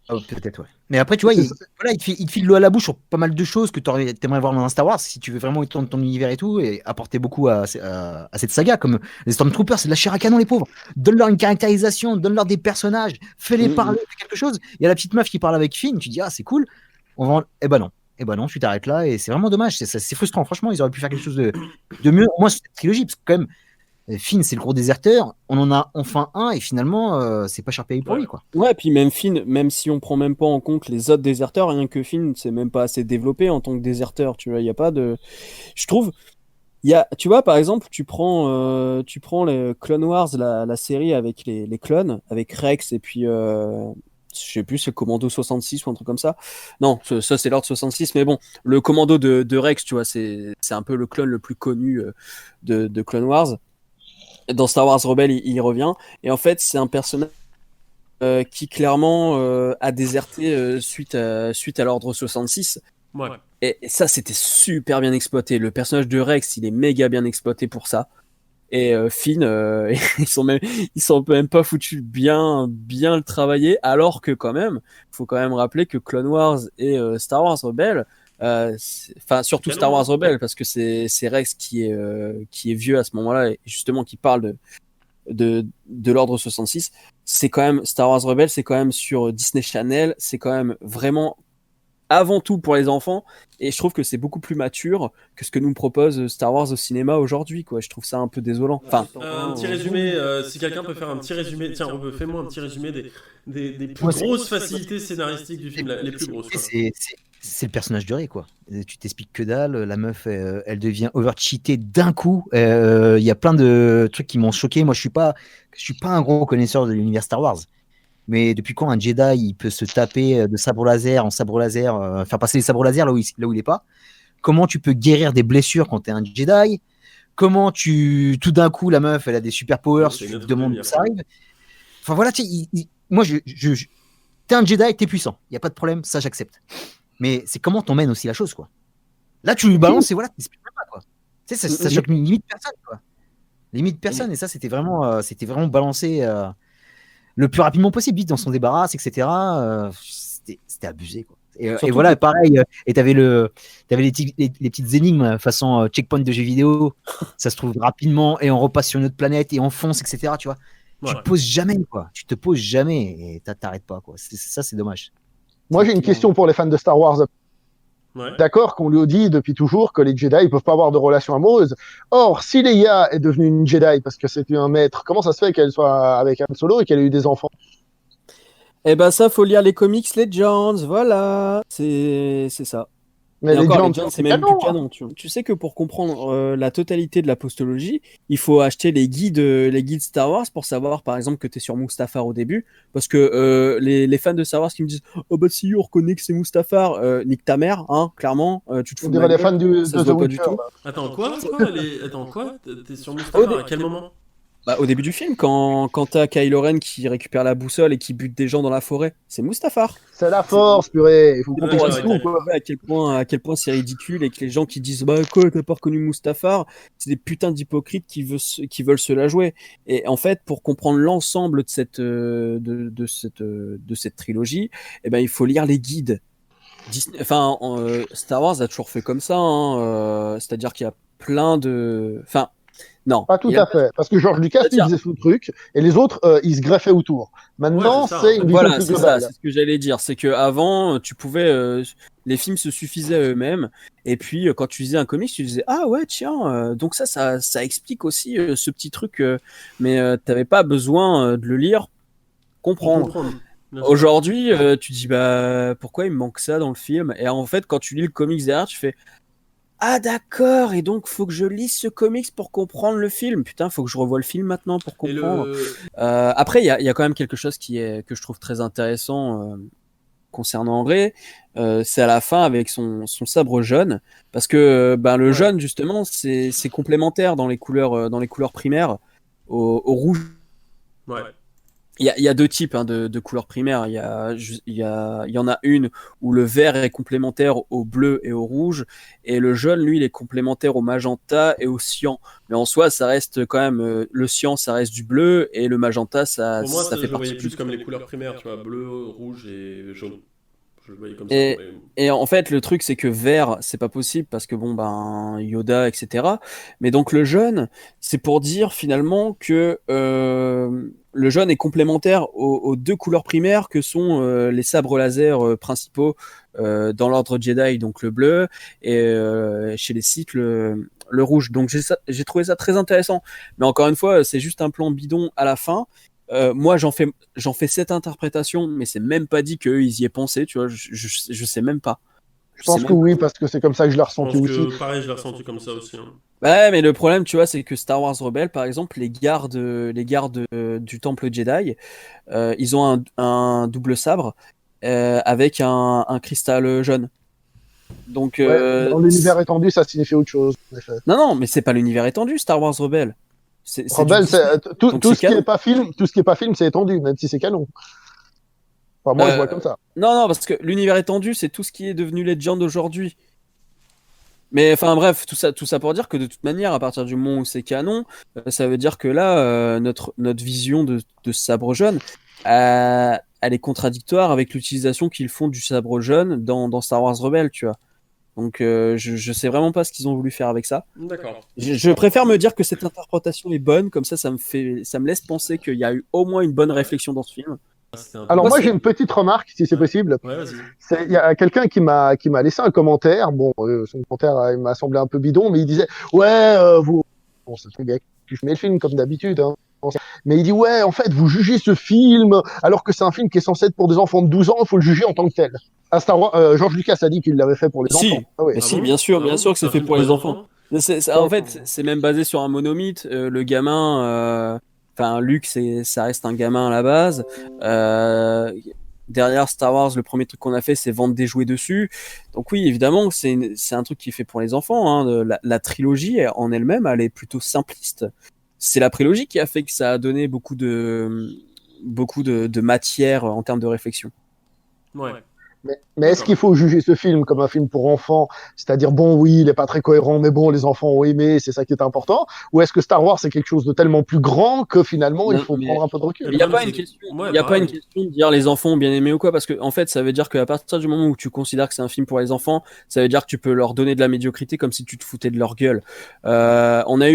Oh, peut-être, ouais. Mais après, tu vois, il te file l'eau à la bouche sur pas mal de choses que t'aimerais voir dans un Star Wars si tu veux vraiment étendre ton univers et tout et apporter beaucoup à cette saga. Comme les Stormtroopers, c'est de la chair à canon, les pauvres. Donne-leur une caractérisation, donne-leur des personnages, fais-les parler, fais quelque chose. Il y a la petite meuf qui parle avec Finn, tu dis, ah, c'est cool. Eh ben non, tu t'arrêtes là et c'est vraiment dommage. C'est frustrant. Franchement, ils auraient pu faire quelque chose de mieux. Au moins, c'est cette trilogie, parce que quand même, Finn, c'est le gros déserteur. On en a enfin un et finalement, c'est pas cher payé pour lui, quoi. Ouais, et puis même Finn, même si on prend même pas en compte les autres déserteurs, rien que Finn, c'est même pas assez développé en tant que déserteur. Tu vois, il y a pas de. Je trouve. Tu vois, par exemple, tu prends les Clone Wars, la série avec les clones, avec Rex et puis je sais plus, c'est le Commando 66 ou un truc comme ça. Non, ça c'est l'ordre 66, mais bon, le Commando de Rex, tu vois, c'est un peu le clone le plus connu de Clone Wars. Dans Star Wars Rebelle, il revient. Et en fait, c'est un personnage qui clairement a déserté suite à l'ordre 66. Ouais. Et ça, c'était super bien exploité. Le personnage de Rex, il est méga bien exploité pour ça. Et Finn, ils sont même pas foutus bien le travailler, alors que quand même, faut quand même rappeler que Clone Wars et Star Wars Rebelle, enfin surtout Star Wars Rebelle, parce que c'est Rex qui est vieux à ce moment-là et justement qui parle de l'ordre 66. C'est quand même Star Wars Rebelle, c'est quand même sur Disney Channel, c'est quand même vraiment avant tout pour les enfants, et je trouve que c'est beaucoup plus mature que ce que nous propose Star Wars au cinéma aujourd'hui, quoi. Je trouve ça un peu désolant. Enfin, un petit résumé, si quelqu'un peut faire un petit résumé, tiens, fais-moi un petit résumé des plus grosses facilités scénaristiques du film, les plus grosses. C'est le personnage de Rey, quoi. Tu t'expliques que dalle, la meuf, elle devient over-cheatée d'un coup. Il y a plein de trucs qui m'ont choqué. Moi, je suis pas un gros connaisseur de l'univers Star Wars. Mais depuis quand un Jedi il peut se taper de sabre laser en sabre laser, faire passer les sabres laser là où il est pas? Comment tu peux guérir des blessures quand t'es un Jedi? Comment tout d'un coup la meuf elle a des super powers? Tu te demandes où ça arrive. Enfin voilà, moi t'es un Jedi, t'es puissant, y a pas de problème, ça j'accepte. Mais c'est comment t'emmènes aussi la chose, quoi. Là tu lui balances et voilà, t'expliques pas, quoi. Tu sais, ça choque limite personne, quoi. Limite personne, et ça c'était vraiment balancé. Le plus rapidement possible, vite dans son débarras, etc. C'était abusé, quoi. Et voilà, pareil. Et t'avais les petites énigmes façon checkpoint de jeux vidéo. Ça se trouve rapidement et on repasse sur une autre planète et on fonce, etc. Tu vois. Tu te poses jamais, quoi. Tu te poses jamais et t'arrêtes pas, quoi. Ça, c'est dommage. Moi, j'ai une question pour les fans de Star Wars. Ouais. D'accord qu'on lui dit depuis toujours que les Jedi ne peuvent pas avoir de relation amoureuse. Or, si Leia est devenue une Jedi parce que c'était un maître, comment ça se fait qu'elle soit avec Han Solo et qu'elle ait eu des enfants? Eh ben ça, faut lire les comics Legends, voilà. C'est ça. Mais Legends, c'est même plus canon. Tu sais que pour comprendre la totalité de la postologie, il faut acheter les guides Star Wars pour savoir, par exemple, que tu es sur Mustafar au début. Parce que les fans de Star Wars qui me disent « Oh bah si, on reconnaît que c'est Mustafar, nique ta mère, hein, clairement, tu te fous de ma gueule, les fans de ça se voit pas du tout. » Attends, quoi T'es sur Mustafar à quel moment? Bah, au début du film, quand t'as Kylo Ren qui récupère la boussole et qui bute des gens dans la forêt, c'est Mustafar. C'est la force, purée. Il faut comprendre à quel point c'est ridicule et que les gens qui disent bah quoi, t'as pas reconnu Mustafar, c'est des putains d'hypocrites qui veulent se la jouer. Et en fait, pour comprendre l'ensemble de cette trilogie, eh ben il faut lire les guides. Star Wars a toujours fait comme ça, hein, c'est-à-dire qu'il y a plein de, non. Pas tout à fait. Parce que George Lucas, il faisait son truc, et les autres, ils se greffaient autour. Maintenant, c'est une vision plus globale. C'est ce que j'allais dire. C'est qu'avant, tu pouvais. Les films se suffisaient à eux-mêmes. Et puis, quand tu lisais un comic, tu disais ah ouais, tiens, donc ça explique aussi ce petit truc. Mais t'avais pas besoin de le lire, comprendre. Aujourd'hui, tu dis bah pourquoi il me manque ça dans le film? Et en fait, quand tu lis le comics derrière, tu fais ah d'accord, et donc faut que je lise ce comics pour comprendre le film. Putain, faut que je revoie le film maintenant pour comprendre. Après, il y a quand même quelque chose que je trouve très intéressant concernant Rey. C'est à la fin avec son sabre jaune, parce que le jaune justement c'est complémentaire dans les couleurs primaires au rouge. Ouais. Il y a deux types de couleurs primaires. Il y en a une où le vert est complémentaire au bleu et au rouge, et le jaune, lui, il est complémentaire au magenta et au cyan. Mais en soi, ça reste quand même le cyan, ça reste du bleu, et le magenta, ça fait partie. Je plus comme les couleurs primaires, tu vois, bleu, rouge et jaune. Je le voyais comme ça. Et en fait, le truc, c'est que vert, c'est pas possible parce que Yoda, etc. Mais donc le jaune, c'est pour dire finalement que le jaune est complémentaire aux deux couleurs primaires que sont les sabres laser principaux dans l'ordre Jedi, donc le bleu, et chez les Sith le rouge. Donc j'ai trouvé ça très intéressant. Mais encore une fois, c'est juste un plan bidon à la fin. Moi, j'en fais cette interprétation, mais c'est même pas dit qu'eux ils y aient pensé, tu vois. Je sais même pas. Je pense que oui, parce que c'est comme ça que je l'ai ressenti aussi. Pareil, je l'ai ressenti comme ça aussi. Hein. Ouais, mais le problème, tu vois, c'est que Star Wars Rebels, par exemple, les gardes du Temple Jedi, ils ont un double sabre avec un cristal jaune. Donc, dans l'univers étendu, ça signifie autre chose. En effet. Non, mais c'est pas l'univers étendu, Star Wars Rebels. Rebels, tout ce qui est pas film, c'est étendu, même si c'est canon. Enfin, moi, je vois comme ça. Non, parce que l'univers étendu, c'est tout ce qui est devenu Legend aujourd'hui. Mais enfin bref, tout ça pour dire que de toute manière, à partir du moment où c'est canon, ça veut dire que là, notre vision de sabre jaune, elle est contradictoire avec l'utilisation qu'ils font du sabre jaune dans Star Wars Rebels, tu vois. Donc je sais vraiment pas ce qu'ils ont voulu faire avec ça. D'accord. Je préfère me dire que cette interprétation est bonne, comme ça me laisse penser qu'il y a eu au moins une bonne réflexion dans ce film. Alors moi j'ai une petite remarque si c'est possible. Ouais, vas-y. Il y a quelqu'un qui m'a laissé un commentaire. Bon, son commentaire il m'a semblé un peu bidon, mais il disait bon c'est un gars qui met le film comme d'habitude. Hein. Mais il dit ouais en fait vous jugez ce film alors que c'est un film qui est censé être pour des enfants de 12 ans, il faut le juger en tant que tel. À Star Wars, George Lucas a dit qu'il l'avait fait pour les enfants. Ah ouais. Si, bien sûr que c'est fait pour les enfants. En fait, c'est même basé sur un monomythe. Le gamin, Luke, ça reste un gamin à la base. Derrière Star Wars, le premier truc qu'on a fait, c'est vendre des jouets dessus. Donc oui, évidemment, c'est un truc qui est fait pour les enfants. Hein. La trilogie en elle-même, elle est plutôt simpliste. C'est la prélogie qui a fait que ça a donné beaucoup de matière en termes de réflexion. Ouais. Mais est-ce qu'il faut juger ce film comme un film pour enfants, c'est-à-dire bon, oui, il est pas très cohérent, mais bon, les enfants ont aimé, c'est ça qui est important, ou est-ce que Star Wars c'est quelque chose de tellement plus grand que finalement il Non, faut mais prendre un peu de recul? Il n'y a pas une question. Ouais, Il y a pas pareil. une question de dire les enfants ont bien aimé ou quoi, parce que en fait, ça veut dire qu'à partir du moment où tu considères que c'est un film pour les enfants, ça veut dire que tu peux leur donner de la médiocrité comme si tu te foutais de leur gueule. On a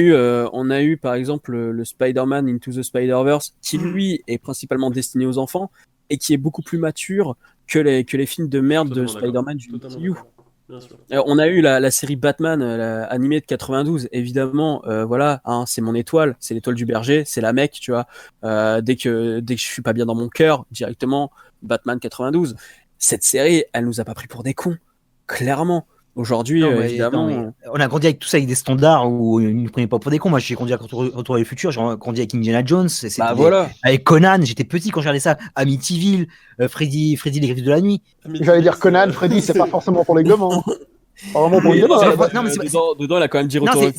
eu par exemple le Spider-Man Into the Spider-Verse, qui lui est principalement destiné aux enfants et qui est beaucoup plus mature que les films de merde de Totalement d'accord. Spider-Man du Totalement MCU. d'accord. Bien sûr. On a eu la série Batman, animée de 92, évidemment, voilà, hein, c'est mon étoile, c'est l'étoile du berger, c'est la mec, tu vois. Dès que je suis pas bien dans mon cœur, directement, Batman 92. Cette série, elle nous a pas pris pour des cons, clairement. Aujourd'hui, Non, mais, évidemment. attends, mais on a grandi avec tout ça, avec des standards où ils ne prenaient pas pour des cons. Moi, j'ai grandi avec Retour vers le futur, j'ai grandi avec Indiana Jones, Bah voilà. avec Conan, j'étais petit quand je regardais ça, Amityville, Freddy les Griffes de la nuit. J'allais dire Conan, Freddy, c'est pas forcément pour les gamins. Pas vraiment pour les Oui, gamins. non, mais dedans, elle a quand même dit Non, retour.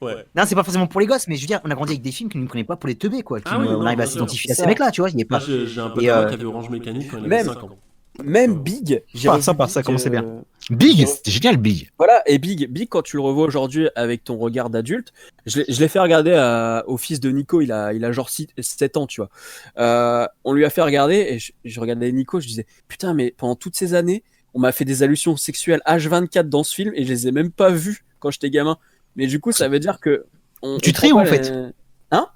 Ouais. non, c'est pas forcément pour les gosses, mais je veux dire, on a grandi avec des films qui ne prenaient pas pour les teubés, quoi. Ah oui, On non, arrive à bien sûr. s'identifier à C'est ces ça. mecs-là, tu vois. Il y a Moi, pas... j'ai un pote Et, à moi qui avait Orange Mécanique quand il avait même- 5 ans. Même Big, j'ai Pas revu ça, pas ça, Big, comment c'est bien. Big, j'ai- c'était génial, Big. Voilà, et Big, quand tu le revois aujourd'hui avec ton regard d'adulte, je l'ai fait regarder au fils de Nico, il a genre 7 ans, tu vois. On lui a fait regarder, et je regardais Nico, je disais, putain, mais pendant toutes ces années, on m'a fait des allusions sexuelles H24 dans ce film, et je les ai même pas vues quand j'étais gamin. Mais du coup, ça veut dire que... Tu on tries, prend en pas fait.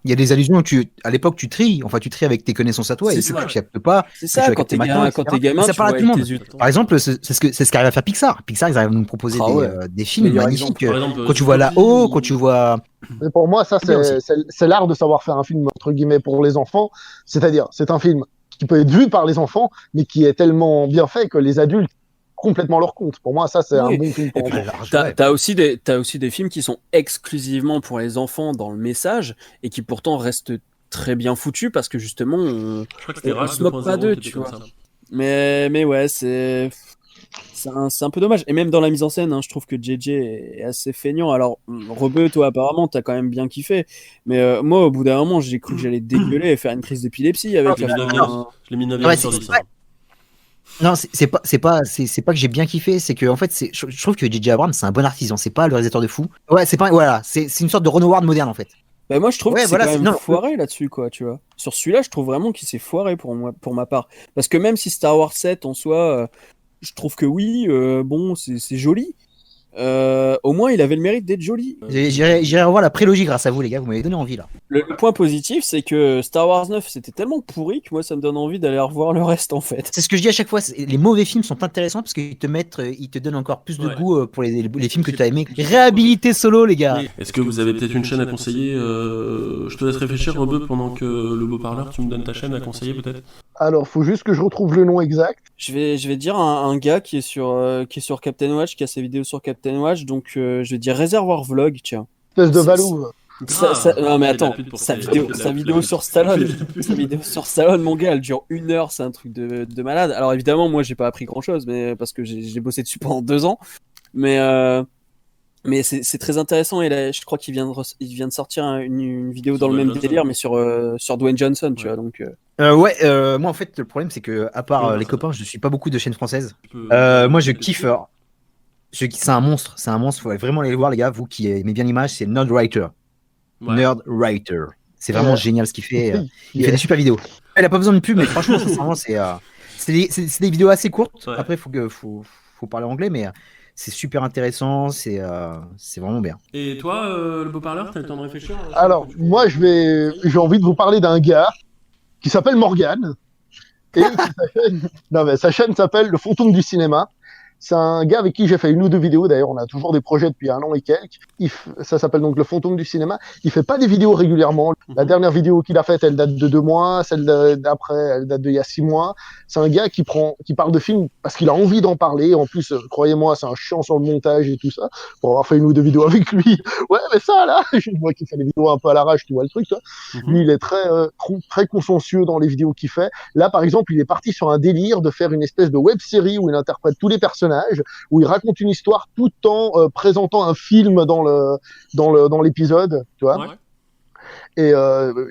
Il y a des allusions, à l'époque, tu tries. Enfin, tu tries avec tes connaissances à toi, C'est et ça. tu captes pas. C'est tu ça, vas quand capter t'es maintenant, gamin, etc. tu Ça parle à vois tout le avec monde. tes yeux. Par exemple, c'est ce qu'arrive à faire Pixar. Pixar, ils arrivent à nous proposer Ah ouais. des films Meilleur magnifiques. exemple. Par exemple, Quand tu vois Zootopie là-haut, ou- quand tu vois. Mais pour moi, ça, bien aussi. c'est l'art de savoir faire un film, entre guillemets, pour les enfants. C'est-à-dire, c'est un film qui peut être vu par les enfants, mais qui est tellement bien fait que les adultes complètement leur compte. Pour moi, ça, c'est un Oui. bon film Et pour puis, enfants. t'as aussi des films qui sont exclusivement pour les enfants dans le message et qui pourtant restent très bien foutus parce que justement, Je crois que c'était on Rage se moque 2.0 pas d'eux, qui était tu comme vois. ça. Mais ouais, c'est un peu dommage. Et même dans la mise en scène, hein, je trouve que JJ est assez feignant. Alors, Rebeu, toi, apparemment, t'as quand même bien kiffé. Mais moi, au bout d'un moment, j'ai cru que j'allais dégueuler et faire une crise d'épilepsie avec Je la l'ai mis fin. 9e. Je l'ai mis 9e Ouais, sur c'est- 10. ouais. Non, c'est pas que j'ai bien kiffé, c'est que en fait, je trouve que J.J. Abrams, c'est un bon artisan, c'est pas le réalisateur de fou. Ouais, c'est une sorte de Ron Howard moderne en fait. Bah, moi, je trouve Ouais, qu'il s'est voilà, quand c'est- même non, foiré là-dessus, quoi, tu vois. Sur celui-là, je trouve vraiment qu'il s'est foiré pour ma part. Parce que même si Star Wars 7 en soi, je trouve que oui, bon, c'est joli. Au moins, il avait le mérite d'être joli. J'irai revoir la prélogie grâce à vous, les gars, vous m'avez donné envie là. Le point positif, c'est que Star Wars 9, c'était tellement pourri que moi, ça me donne envie d'aller revoir le reste, en fait. C'est ce que je dis à chaque fois, les mauvais films sont intéressants parce qu'ils ils te donnent encore plus de Ouais. goût pour les films que tu as aimés. Réhabilité Solo, les gars. Est-ce que vous avez peut-être une chaîne à conseiller Je te laisse réfléchir, Rebeu, pendant que le beau parleur, tu me donnes ta chaîne à conseiller peut-être. Alors, faut juste que je retrouve le nom exact. Je vais dire un gars qui est sur Captain Watch, qui a ses vidéos sur Captain Watch, donc je vais dire Réservoir Vlog, tiens. Espèce de C'est- Valou. Non mais Fais de la attends, pub pour sa tes- vidéo, fais de la sa pub, vidéo là. sur Fais Stallone, de la pub. sa vidéo sur Stallone, mon gars, elle dure 1 heure, c'est un truc de malade. Alors évidemment, moi j'ai pas appris grand chose, mais parce que j'ai bossé dessus pendant 2 ans, mais c'est très intéressant et là, je crois qu'il vient de sortir une vidéo Sur dans le Dwayne même Johnson. délire, mais sur Dwayne Johnson, tu Ouais. vois, donc. Moi en fait, le problème c'est que, à part Ouais, les ça copains, je suis pas beaucoup de chaînes françaises. Tu peux- Moi je kiffe. C'est un monstre, faut vraiment aller le voir, les gars, vous qui aimez bien l'image, c'est Nerd Writer. Ouais. Nerd Writer. C'est vraiment Ouais. génial ce qu'il fait. Il Yeah. fait des super vidéos. Il a pas besoin de pub, mais franchement, sincèrement, c'est des vidéos assez courtes. Ouais. Après, faut parler anglais, mais c'est super intéressant. C'est vraiment bien. Et toi, le beau parleur, t'as le temps de réfléchir Alors, moi, j'ai envie de vous parler d'un gars qui s'appelle Morgan. Et sa chaîne s'appelle Le Fantôme du Cinéma. C'est un gars avec qui j'ai fait 1 ou 2 vidéos. D'ailleurs, on a toujours des projets depuis 1 an et quelques. Ça s'appelle donc Le Fantôme du Cinéma. Il fait pas des vidéos régulièrement. La dernière vidéo qu'il a faite, elle date de 2 mois. Celle d'après, elle date d'il y a 6 mois. C'est un gars qui parle de films parce qu'il a envie d'en parler. En plus, croyez-moi, c'est un chiant sur le montage et tout ça. Pour avoir fait 1 ou 2 vidéos avec lui. Ouais, mais ça, là, je vois qu'il fait des vidéos un peu à l'arrache, tu vois le truc, toi. Lui, il est très consciencieux dans les vidéos qu'il fait. Là, par exemple, il est parti sur un délire de faire une espèce de web-série où il interprète tous les personnages, où il raconte une histoire tout en présentant un film dans l'épisode, tu vois. Ouais. Et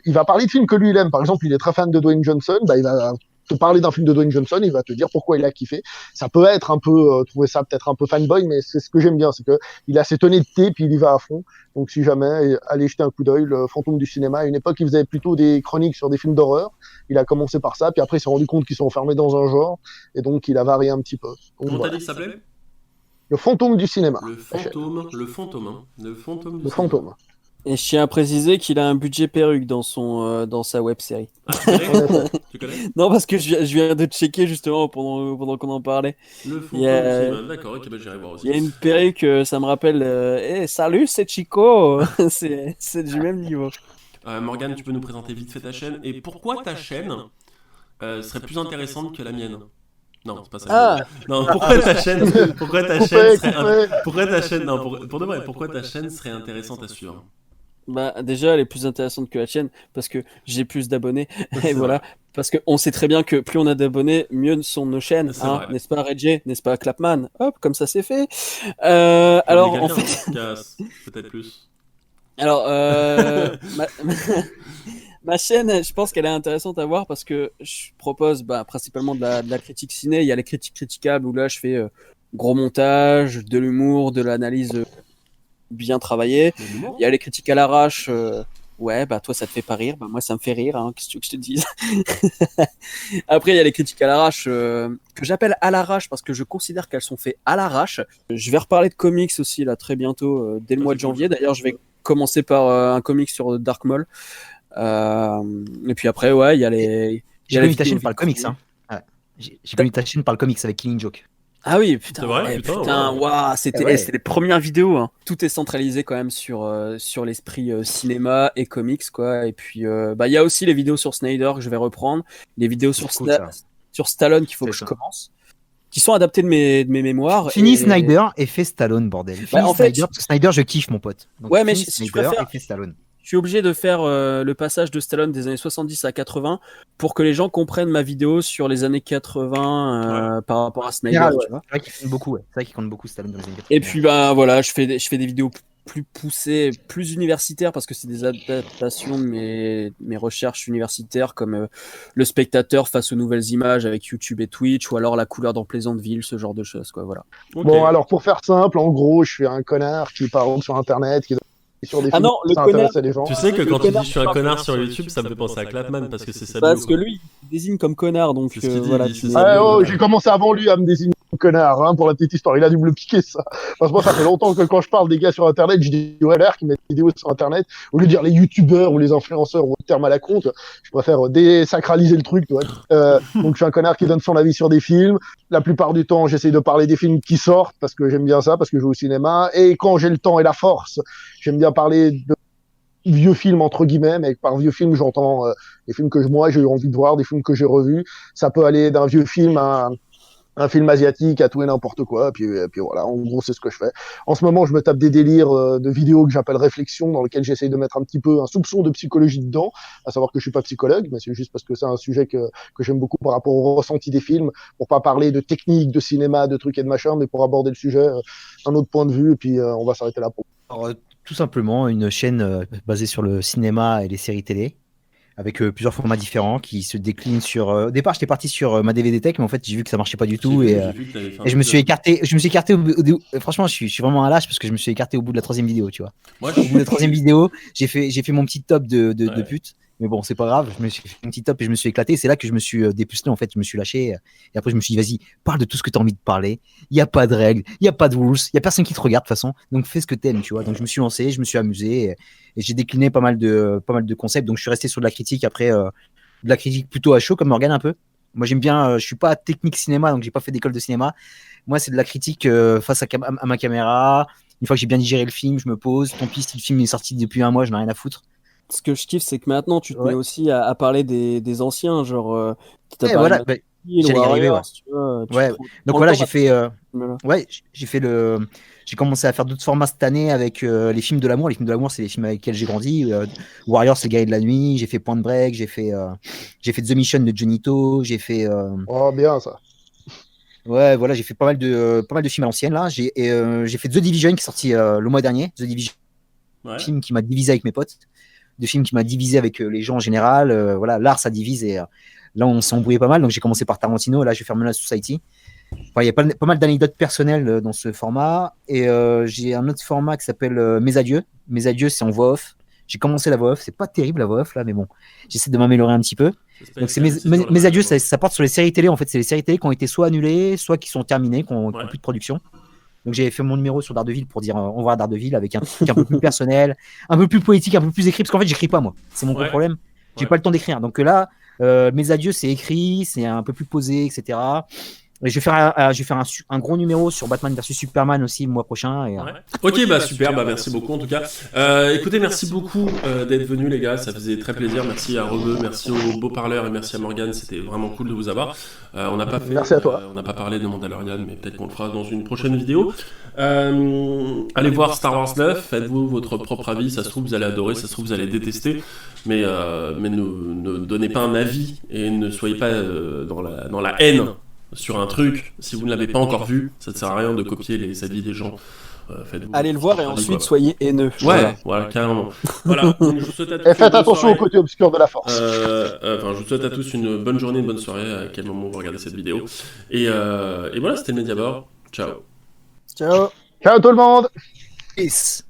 il va parler de films que lui il aime. Par exemple, il est très fan de Dwayne Johnson. Bah, il va te parler d'un film de Dwayne Johnson, il va te dire pourquoi il a kiffé. Ça peut être un peu, trouver ça peut-être un peu fanboy, mais c'est ce que j'aime bien, c'est que il a cette honnêteté, puis il y va à fond. Donc si jamais, allez jeter un coup d'œil, le fantôme du cinéma. À une époque, il faisait plutôt des chroniques sur des films d'horreur. Il a commencé par ça, puis après il s'est rendu compte qu'ils sont enfermés dans un genre, et donc il a varié un petit peu. Donc, Comment voilà. t'as dit que ça s'appelait? Le fantôme du cinéma. Le fantôme, hein. Le fantôme du Le cinéma. fantôme. Et je tiens à préciser qu'il a un budget perruque dans sa web série. Ah, tu connais? Tu connais? Non, parce que je viens de checker justement pendant qu'on en parlait. Le fantôme Il y du a- cinéma. D'accord, ok, bah, j'irai voir aussi. Il y a une perruque, ça me rappelle. Salut, c'est Chico. c'est du même niveau. Morgane, tu peux nous présenter vite fait ta chaîne et pourquoi ta chaîne serait plus intéressante que la mienne? Non, c'est pas ça. Ah, Non, pourquoi ta chaîne serait Coupé, coupé. pourquoi ta chaîne non, pour de vrai, pourquoi ta chaîne serait intéressante à suivre? bah déjà, elle est plus intéressante que la tienne parce que j'ai plus d'abonnés. C'est Et voilà. vrai. Parce qu'on sait très bien que plus on a d'abonnés, mieux sont nos chaînes. C'est Hein, vrai. n'est-ce pas, Reggie? N'est-ce pas, Clapman? Hop, comme ça c'est fait. Faut Alors, amener en quelqu'un fait. qui a peut-être plus. Alors, ma chaîne, je pense qu'elle est intéressante à voir parce que je propose principalement de la critique ciné. Il y a les critiques critiquables où là, je fais gros montage, de l'humour, de l'analyse bien travaillée. De l'humour? Il y a les critiques à l'arrache. Ouais, toi, ça te fait pas rire. Moi, ça me fait rire. Hein, qu'est-ce que tu veux que je te dise? Après, il y a les critiques à l'arrache que j'appelle à l'arrache parce que je considère qu'elles sont faites à l'arrache. Je vais reparler de comics aussi là très bientôt, dès le Ça, mois c'est de cool. janvier. D'ailleurs, je vais commencer par un comic sur Dark Maul. Et puis après, ouais, il y a les. J'ai connu ta chaîne par le comics. Hein. Ouais. J'ai connu ta chaîne par le comics avec Killing Joke. Ah oui, putain, C'est vrai, putain, waouh, c'était Eh ouais. c'était les premières vidéos. Hein. Tout est centralisé quand même sur l'esprit cinéma et comics, quoi. Et puis, il y a aussi les vidéos sur Snyder que je vais reprendre, les vidéos sur, cool, ça. sur Stallone qu'il faut que C'est je ça. commence, qui sont adaptées de mes mémoires. Fini et- Snyder et fait Stallone, bordel. Fini en fait, Snyder, parce que Snyder, je kiffe, mon pote. Donc, Ouais, mais fini je Snyder préfère- et fait Stallone. Je suis obligé de faire le passage de Stallone des années 70 à 80 pour que les gens comprennent ma vidéo sur les années 80 par rapport à Snyder, Général, tu vois. C'est vrai qu'il compte beaucoup, ouais. C'est vrai qu'il compte beaucoup Stallone dans les années 80. Et puis voilà, je fais des vidéos plus poussées, plus universitaires parce que c'est des adaptations de mes recherches universitaires comme le spectateur face aux nouvelles images avec YouTube et Twitch ou alors la couleur dans Pleasantville, ce genre de choses, quoi, voilà. Ok. Bon, alors pour faire simple, en gros, je suis un connard qui parle sur Internet, qui sur des Ah films non, le ça connard. intéresse les gens. Tu sais que quand tu dis connard je suis un connard sur YouTube, ça me fait penser à Clapman parce que c'est sa bio. Parce que lui, il désigne comme connard, donc C'est ce qu'il dit, voilà. il dit, c'est tu- ça. Ouais, bio, oh, voilà. j'ai commencé avant lui à me désigner comme connard, hein, pour la petite histoire. Il a dû me le piquer, ça. Parce que moi, ça fait longtemps que quand je parle des gars sur Internet, je dis ouais, l'air qui mettent des vidéos sur Internet, au lieu de dire les youtubeurs ou les influenceurs ou terme à la compte, je préfère désacraliser le truc, tu vois. Donc, je suis un connard qui donne son avis sur des films. La plupart du temps, j'essaye de parler des films qui sortent parce que j'aime bien ça, parce que je joue au cinéma. Et quand j'ai le temps et la force, j'aime bien parler de vieux films entre guillemets, mais par vieux films j'entends des films que moi j'ai eu envie de voir, des films que j'ai revus. Ça peut aller d'un vieux film à un film asiatique, à tout et n'importe quoi. Puis voilà, en gros c'est ce que je fais. En ce moment je me tape des délires de vidéos que j'appelle réflexion, dans lesquelles j'essaye de mettre un petit peu un soupçon de psychologie dedans, à savoir que je suis pas psychologue, mais c'est juste parce que c'est un sujet que j'aime beaucoup par rapport au ressenti des films, pour pas parler de technique, de cinéma, de trucs et de machin, mais pour aborder le sujet d'un autre point de vue. Et puis on va s'arrêter là pour. Alors, tout simplement, une chaîne basée sur le cinéma et les séries télé, avec plusieurs formats différents qui se déclinent sur. Au départ, j'étais parti sur ma DVD Tech, mais en fait, j'ai vu que ça marchait pas du tout. Et je me suis écarté. Franchement, je suis vraiment un lâche parce que je me suis écarté au bout de la 3e vidéo, tu vois. Moi, Au bout de la 3e vidéo, j'ai fait mon petit top de Ouais. pute. Mais bon, c'est pas grave. Je me suis fait un petit top et je me suis éclaté. C'est là que je me suis dépucelé, en fait. Je me suis lâché. Et après, je me suis dit, vas-y, parle de tout ce que tu as envie de parler. Il n'y a pas de règles, il n'y a pas de rules. Il n'y a personne qui te regarde, de toute façon. Donc, fais ce que t'aimes, tu vois. Donc, je me suis lancé, je me suis amusé. Et j'ai décliné pas mal de concepts. Donc, je suis resté sur de la critique après, de la critique plutôt à chaud, comme Morgane un peu. Moi, j'aime bien. Je suis pas technique cinéma, donc j'ai pas fait d'école de cinéma. Moi, c'est de la critique face à ma caméra. Une fois que j'ai bien digéré le film, je me pose. Tant pis si le film est sorti depuis un mois, je n'ai rien à foutre. Ce que je kiffe, c'est que maintenant, tu te Ouais. mets aussi à parler des anciens, genre. T'as Ouais, parlé voilà. de Bah, Steel, j'allais y arriver, Warriors, ouais. tu vois, tu Ouais. prends- Donc prends voilà, le temps j'ai fait. Voilà. Ouais, j'ai commencé à faire d'autres formats cette année avec les films de l'amour. Les films de l'amour, c'est les films avec lesquels j'ai grandi. Warriors, c'est les guerriers de la nuit. J'ai fait Point Break. J'ai fait The Mission de Junito. J'ai fait. Oh, bien ça. Ouais, voilà, j'ai fait pas mal de films à l'ancienne là. J'ai fait The Division qui est sorti le mois dernier. The Division, Ouais. film qui m'a divisé avec mes potes. de film qui m'a divisé avec les gens en général. Voilà, l'art, ça divise et là, on s'est embrouillé pas mal. Donc, j'ai commencé par Tarantino. Là, je vais faire Menace Society. Enfin, il y a pas mal d'anecdotes personnelles dans ce format. Et j'ai un autre format qui s'appelle Mes adieux. Mes adieux, c'est en voix off. J'ai commencé la voix off. C'est pas terrible la voix off là, mais bon, j'essaie de m'améliorer un petit peu. Donc c'est mes adieux, ça porte sur les séries télé. En fait, c'est les séries télé qui ont été soit annulées, soit qui sont terminées, qui ont plus de production. Donc j'avais fait mon numéro sur Daredevil pour dire au revoir Daredevil avec un truc un peu plus personnel, un peu plus poétique, un peu plus écrit. Parce qu'en fait, j'écris pas moi. C'est mon gros problème. J'ai pas le temps d'écrire. Donc là, mes adieux, c'est écrit, c'est un peu plus posé, etc. Et je vais faire un gros numéro sur Batman vs Superman aussi le mois prochain. Et, Ok, bah super, bah merci beaucoup en tout cas. Écoutez, merci beaucoup d'être venus les gars, ça faisait très plaisir. Merci à Rebeu, merci aux beaux parleurs et merci à Morgane, c'était vraiment cool de vous avoir. On n'a pas fait, merci à toi. On n'a pas parlé de Mandalorian, mais peut-être qu'on le fera dans une prochaine vidéo. Allez voir Star Wars 9, faites-vous votre propre avis, ça se trouve vous allez adorer, ça se trouve vous allez détester, mais ne donnez pas un avis et ne soyez pas dans la haine sur un truc, si vous ne l'avez pas encore vu, ça ne sert à rien de copier les avis des gens. Allez le voir et ensuite soyez haineux. Voilà, carrément. Voilà, donc je vous souhaite à tous et faites attention au côté obscur de la force. Je vous souhaite à tous une bonne journée, une bonne soirée, à quel moment vous regardez cette vidéo. Et voilà, c'était le Mediabord. Ciao. Ciao. Ciao tout le monde. Peace.